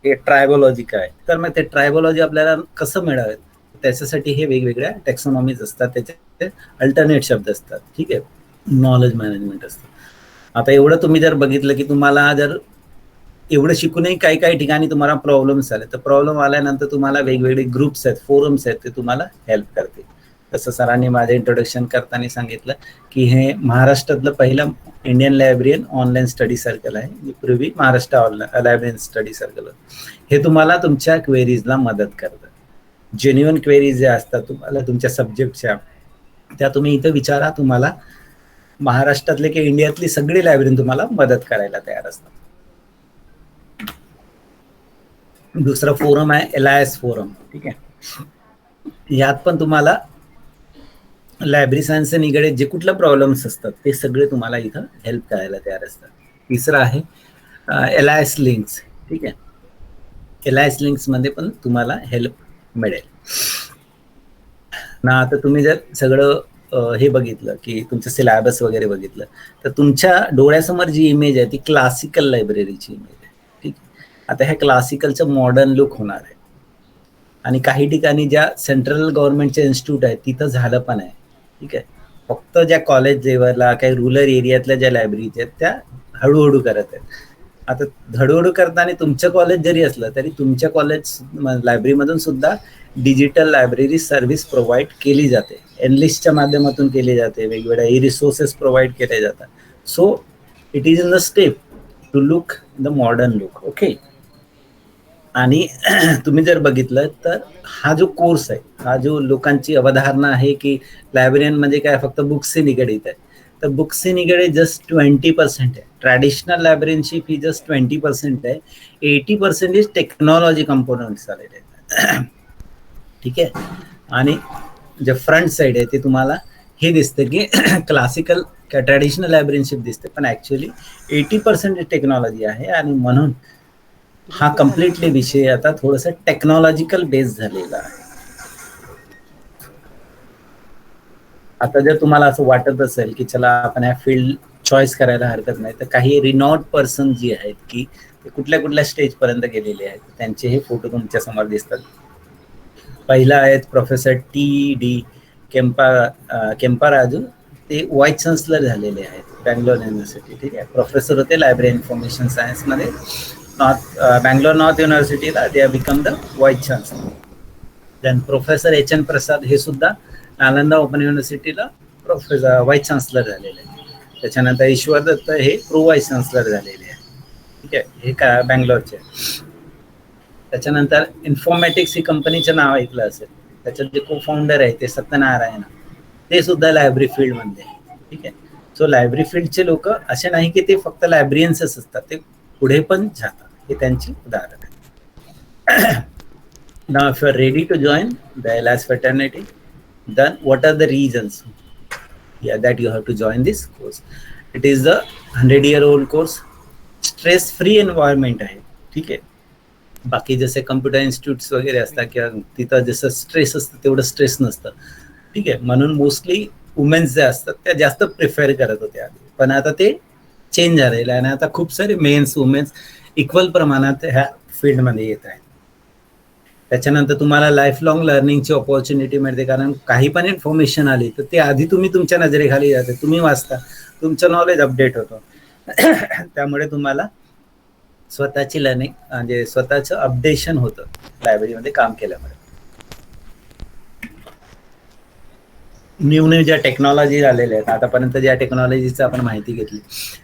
की ट्रायबॉलॉजी काय, तर मग ते ट्रायबॉलॉजी आपल्याला कसं मिळावेत त्याच्यासाठी हे वेगवेगळ्या टॅक्सॉनॉमीज असतात, त्याचे अल्टरनेट शब्द असतात. ठीक आहे. नॉलेज मॅनेजमेंट असतं. आता एवढं तुम्ही जर बघितलं की तुम्हाला जर एवढं शिकूनही काही ठिकाणी तुम्हाला प्रॉब्लेम्स आले, तर प्रॉब्लेम आल्यानंतर तुम्हाला वेगवेगळे ग्रुप्स आहेत, फोरम्स आहेत, ते तुम्हाला हेल्प करतील. तसं सरांनी माझं इंट्रोडक्शन करताना सांगितलं की हे महाराष्ट्रातलं पहिलं Indian librarian online study circle आहे, पूर्वी महाराष्ट्र लायब्ररीयन स्टडी सर्कल. हे तुम्हाला तुमच्या क्वेरीजला मदत करतं. जेन्युइन क्वेरीज ज्या असतात तुम्हाला तुमच्या सब्जेक्टच्या, त्या तुम्ही इथं विचारा, तुम्हाला महाराष्ट्रातले की इंडियातली सगळी लायब्ररी तुम्हाला मदत करायला तयार असतात. दुसरा फोरम आहे LIS फोरम. ठीक आहे. यात पण तुम्हाला लायब्ररी सायन्स निगडीत जे कुठले प्रॉब्लेम्स असतात ते सगळे तुम्हाला इथं हेल्प करायला तयार असतात. तिसरं आहे LIS लिंक्स. ठीक आहे. LIS लिंक्स मध्ये पण तुम्हाला हेल्प मिळेल ना. आता तुम्ही जर सगळं हे बघितलं की तुमचं सिलेबस वगैरे बघितलं, तर तुमच्या डोळ्यासमोर जी इमेज आहे ती क्लासिकल लायब्ररीची इमेज आहे. ठीक आहे. आता ह्या क्लासिकलचं मॉडर्न लुक होणार आहे, आणि काही ठिकाणी ज्या सेंट्रल गव्हर्नमेंटचे इन्स्टिट्यूट आहेत तिथं झालं पण आहे. ठीक आहे. फक्त ज्या कॉलेज लेवलला काही रुरल एरियातल्या ज्या लायब्ररीज आहेत त्या हळूहळू करत आहेत. आता हळूहळू करताना तुमचं कॉलेज जरी असलं तरी तुमच्या कॉलेज लायब्ररीमधून सुद्धा डिजिटल लायब्ररी सर्व्हिस प्रोव्हाइड केली जाते, एनलिस्टच्या माध्यमातून केली जाते, वेगवेगळ्या रिसोर्सेस प्रोव्हाइड केले जातात. So it is in the step to look the modern look. Okay. आणि तुम्ही जर बघितलं तर हा जो कोर्स आहे, हा जो लोकांची अवधारणा आहे की लायब्ररीयन म्हणजे काय फक्त बुक्सशी निगडीत आहे, तर बुक्सशी निगडीत जस्ट 20% आहे. ट्रॅडिशनल लायब्ररीयनशिप ही जस्ट 20% आहे. 80% टेक्नॉलॉजी कंपोनंट्स आलेले आहेत. ठीक आहे. आणि जे फ्रंट साईड आहे ते तुम्हाला हे दिसतं की क्लासिकल ट्रॅडिशनल लायब्ररीयनशिप दिसते, पण ऍक्च्युअली 80% टेक्नॉलॉजी आहे. आणि म्हणून हा कम्प्लिटली विषय आता थोडंसं टेक्नॉलॉजिकल बेस झालेला आहे. आता जर तुम्हाला असं वाटत असेल की चला आपण ह्या फील्ड चॉईस करायला हरकत नाही, तर काही रिनॉट पर्सन जी आहेत की ते कुठल्या कुठल्या स्टेज पर्यंत गेलेले आहेत, त्यांचे हे फोटो तुमच्या समोर दिसतात. पहिला आहेत प्रोफेसर TD केम्पाराजू. ते व्हाईस चान्सलर झालेले आहेत बँगलोर युनिव्हर्सिटी. ठीक आहे. प्रोफेसर होते लायब्ररी इन्फॉर्मेशन सायन्समध्ये बँगलोर नॉर्थ युनिव्हर्सिटीला. They have become the vice chancellor. Then professor HN Prasad हे सुद्धा नालंदा ओपन युनिव्हर्सिटीला व्हाईस चान्सलर झालेले आहेत. त्याच्यानंतर ईश्वर दत्त हे प्रो व्हाईस चान्सलर झालेले आहे. ठीक आहे. हे का बँगलोरचे. त्याच्यानंतर इन्फॉर्मॅटिक्स ही कंपनीचं नाव ऐकलं असेल, त्याच्यात जे को फाउंडर आहे ते सत्यनारायण, ते सुद्धा लायब्ररी फील्डमध्ये. ठीक आहे. सो लायब्ररी फील्डचे लोक असे नाही की ते फक्त लायब्ररीयन्सच असतात, ते पुढे पण जातात. हे त्यांची उदाहरण आहे. Now, if you are ready to join the LIS fraternity, then what are the reasons that you have to join this course? It is the 100-year-old course. Stress-free environment आहे. ठीक आहे. बाकी जसे कम्प्युटर इन्स्टिट्यूट्स वगैरे असतात किंवा तिथं जसं स्ट्रेस असतं तेवढं स्ट्रेस नसतं. ठीक आहे. म्हणून मोस्टली वुमेन्स ज्या असतात त्या जास्त प्रिफर करत होत्या आधी, पण आता ते चेंज झालेलं आहे आणि आता खूप सारे मेन्स वुमेन्स इक्वल प्रमाणात ह्या फील्डमध्ये येत आहेत. त्याच्यानंतर तुम्हाला लाईफ लॉंग लर्निंगची ऑपॉर्च्युनिटी मिळते, कारण काही पण इन्फॉर्मेशन आली तर ते आधी तुम्ही तुमच्या नजरेखाली जाते, तुम्ही वाचता, तुमचं नॉलेज अपडेट होतं. त्यामुळे तुम्हाला स्वतःची लर्निंग म्हणजे स्वतःचं अपडेशन होतं लायब्ररीमध्ये काम केल्यामुळे. न्यू ज्या टेक्नॉलॉजी आलेल्या आहेत, आतापर्यंत ज्या टेक्नॉलॉजीचं आपण माहिती घेतली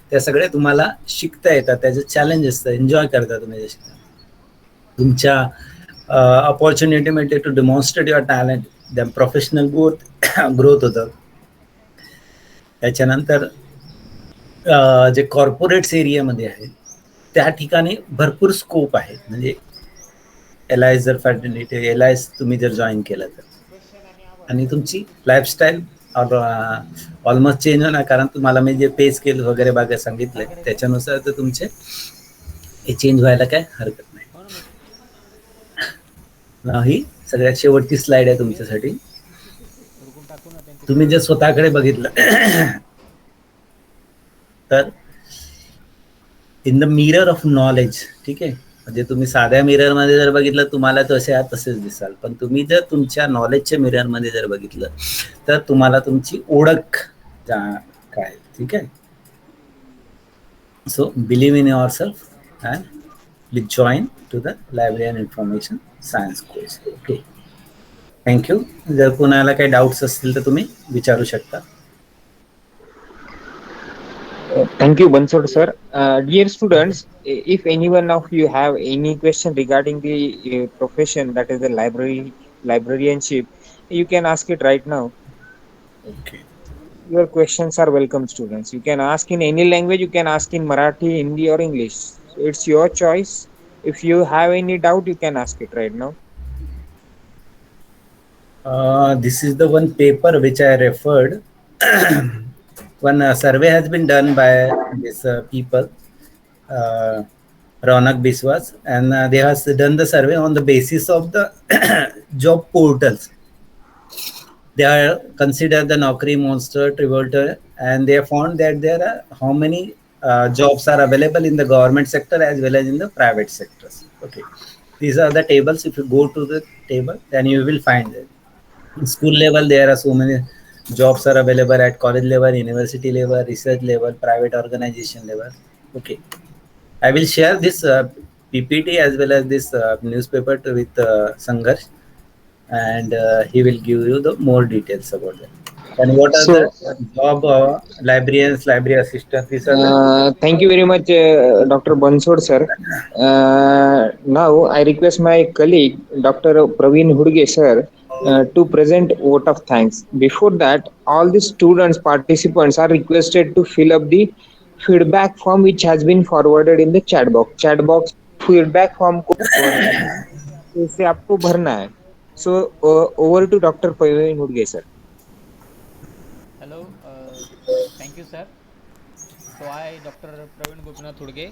त्या सगळ्या तुम्हाला शिकता येतात, त्याचे चॅलेंज असतं, एन्जॉय करता तुम्ही जे शिकता. तुमच्या अपॉर्च्युनिटी मिळते to demonstrate your talent, the professional growth होतं. त्याच्यानंतर जे कॉर्पोरेट्स एरियामध्ये आहे त्या ठिकाणी भरपूर स्कोप आहे. म्हणजे LIS जर फॅटर्निटी LIS तुम्ही जर जॉईन केलं तर, आणि तुमची लाईफस्टाईल ऑलमोस्ट चेंज होणार, कारण तुम्हाला मी जे पे स्केल वगैरे बागा सांगितले त्याच्यानुसार तर तुमचे हे चेंज व्हायला काय हरकत नाही. ही सगळ्यात शेवटची स्लाइड आहे तुमच्यासाठी. तुम्ही जर स्वतःकडे बघितलं तर in the mirror of knowledge, ठीक आहे, म्हणजे तुम्ही साध्या मिरर मध्ये जर बघितलं तुम्हाला तसे आहात तसेच दिसाल, पण तुम्ही जर तुमच्या नॉलेजच्या मिरर मध्ये जर बघितलं तर तुम्हाला तुमची ओळख काय, ठीक आहे. So believe in your self and please join to the library and information science course. Okay, thank you. जर कोणाला काही डाऊट्स असतील तर तुम्ही विचारू शकता. Thank you, Bansod sir. Dear students, if anyone of you have any question regarding the profession, that is the librarianship, you can ask it right now. Okay. Your questions are welcome, students. You can ask in any language. You can ask in Marathi, Hindi, or English. So it's your choice. If you have any doubt, you can ask it right now. This is the one paper which I referred. One survey has been done by these people, Ronak Biswas, and they have done the survey on the basis of the job portals. They are considered the Naukri Monster, Trivolter, and they have found that there are how many jobs are available in the government sector as well as in the private sectors. Okay, these are the tables. If you go to the table, then you will find it. In school level, there are so many jobs are available at college level, university level, research level, private organization level. Okay, I will share this PPT as well as this newspaper with Sangarsh, and he will give you the more details about that. And what are the job librarians, library assistants? These are the Thank you very much, Dr. Bansod sir. Now I request my colleague, Dr. Praveen Hudge sir, to present vote of thanks. Before that, all the students, participants are requested to fill up the feedback form which has been forwarded in the chat box. Chat box feedback form को इसे आपको भरना है. So over to Dr. Praveen Hudge sir. Hello, thank you sir. So I, Dr. Praveen Gopinath Hudge,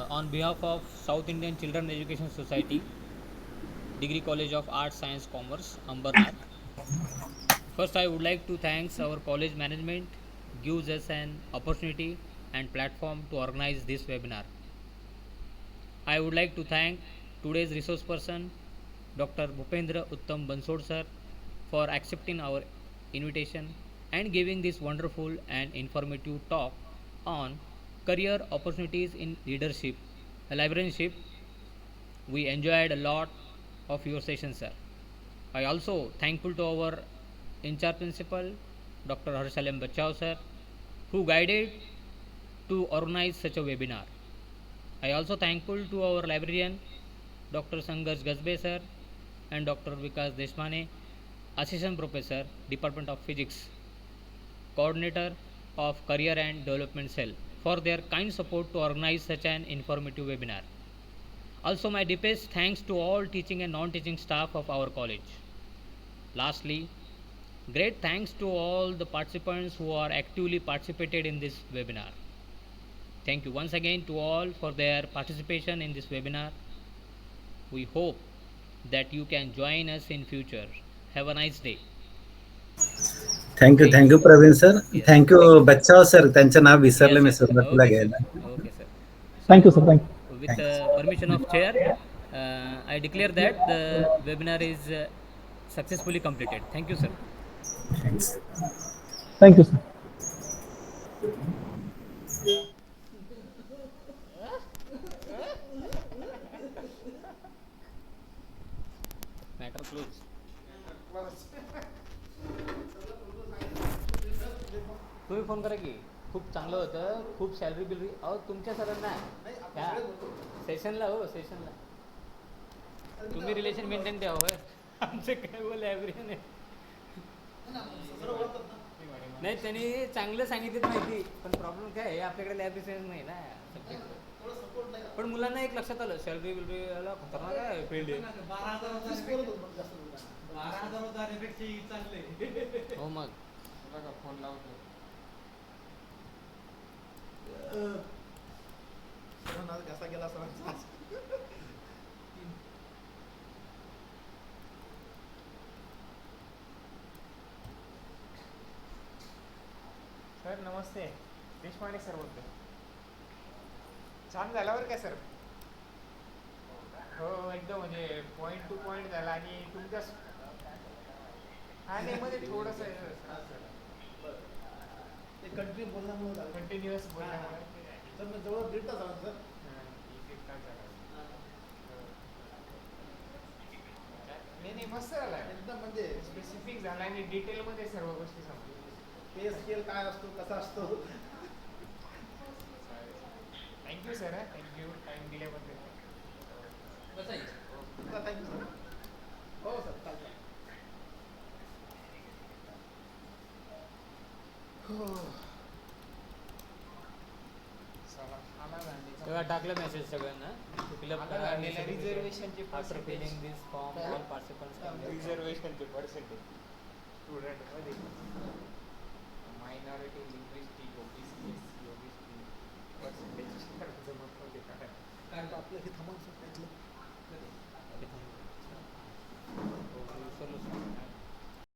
on behalf of South Indian Children Education Society, Degree College of Arts, Science, Commerce, Ambernath. First, I would like to thank our college management gives us an opportunity and platform to organize this webinar. I would like to thank today's resource person, Dr. Bhupendra Uttam Bansod sir, for accepting our invitation and giving this wonderful and informative talk on career opportunities in leadership, librarianship. We enjoyed a lot of your session, sir. I also thankful to our in-charge principal, Dr. Harshalem Bachao sir, who guided to organize such a webinar. I also thankful to our librarian, Dr. Sangarsh Gazbe sir and Dr. Vikas Deshmane, Assistant Professor, Department of Physics, Coordinator of Career and Development Cell, for their kind support to organize such an informative webinar. Also, my deepest thanks to all teaching and non-teaching staff of our college. Lastly, great thanks to all the participants who are actively participated in this webinar. Thank you once again to all for their participation in this webinar. We hope that you can join us in future. Have a nice day. Thank you Praveen sir. Thank you Bachchav sir, त्यांचं नाव विसरलं मी Yes, yes, sir. सुरुवातीला Okay, घ्यायला. sir. Okay, sir. Thank you, sir. Thank you. With permission of chair, I declare that the webinar is successfully completed. Thank you, sir. Thanks. Thank you, sir. Matter close. तुम्ही phone करा की खूप चांगलं होतं, खूप salary बिलरी. अहो तुमच्या सरांना त्या सेशनला, हो सेशनला तुम्ही रिलेशन मेंटेन ठेवा. होय आमचे काय बोल ॲव्हरेज नाही. नाही त्यांनी चांगलं सांगितलं माहिती, पण प्रॉब्लेम काय आहे आपल्याकडे लॅब्रेशन नाही ना सब्जेक्ट. पण मुलांना एक लक्षात आलं सॅलरी बिलरी याला खतरनाक आहे फील्ड आहे. हो मग फोन लावतो. कसा गेला सरांचा? सर नमस्ते, देशपांडे सर बोलतो. छान झाला बरं का सर. हो एकदम म्हणजे पॉईंट टू पॉईंट झाला आणि तुमच्या हा नाही मध्ये थोडंसं कंटिन्यू बोलण्यामुळे कंटिन्युअस बोलण्यामुळे तर मग जवळ दीड तास झाला सर. नाही मस्त झाला एकदम म्हणजे स्पेसिफिक झाला आणि डिटेलमध्ये सर्व गोष्टी समजल्या. पे स्केल काय असतो कसा असतो. Thank you sir. थँक्यू टाईम दिल्याबद्दल. Thank you sir. हो सर चालतं. तेव्हा टाकलं मेसेज सगळ्यांना फिलअप करा. रिझर्वेशनचे after filling this form all participants रिझर्वेशनचे पर्सेंटेज स्टुडंटमध्ये मायनॉरिटी लिंग्विस्टिक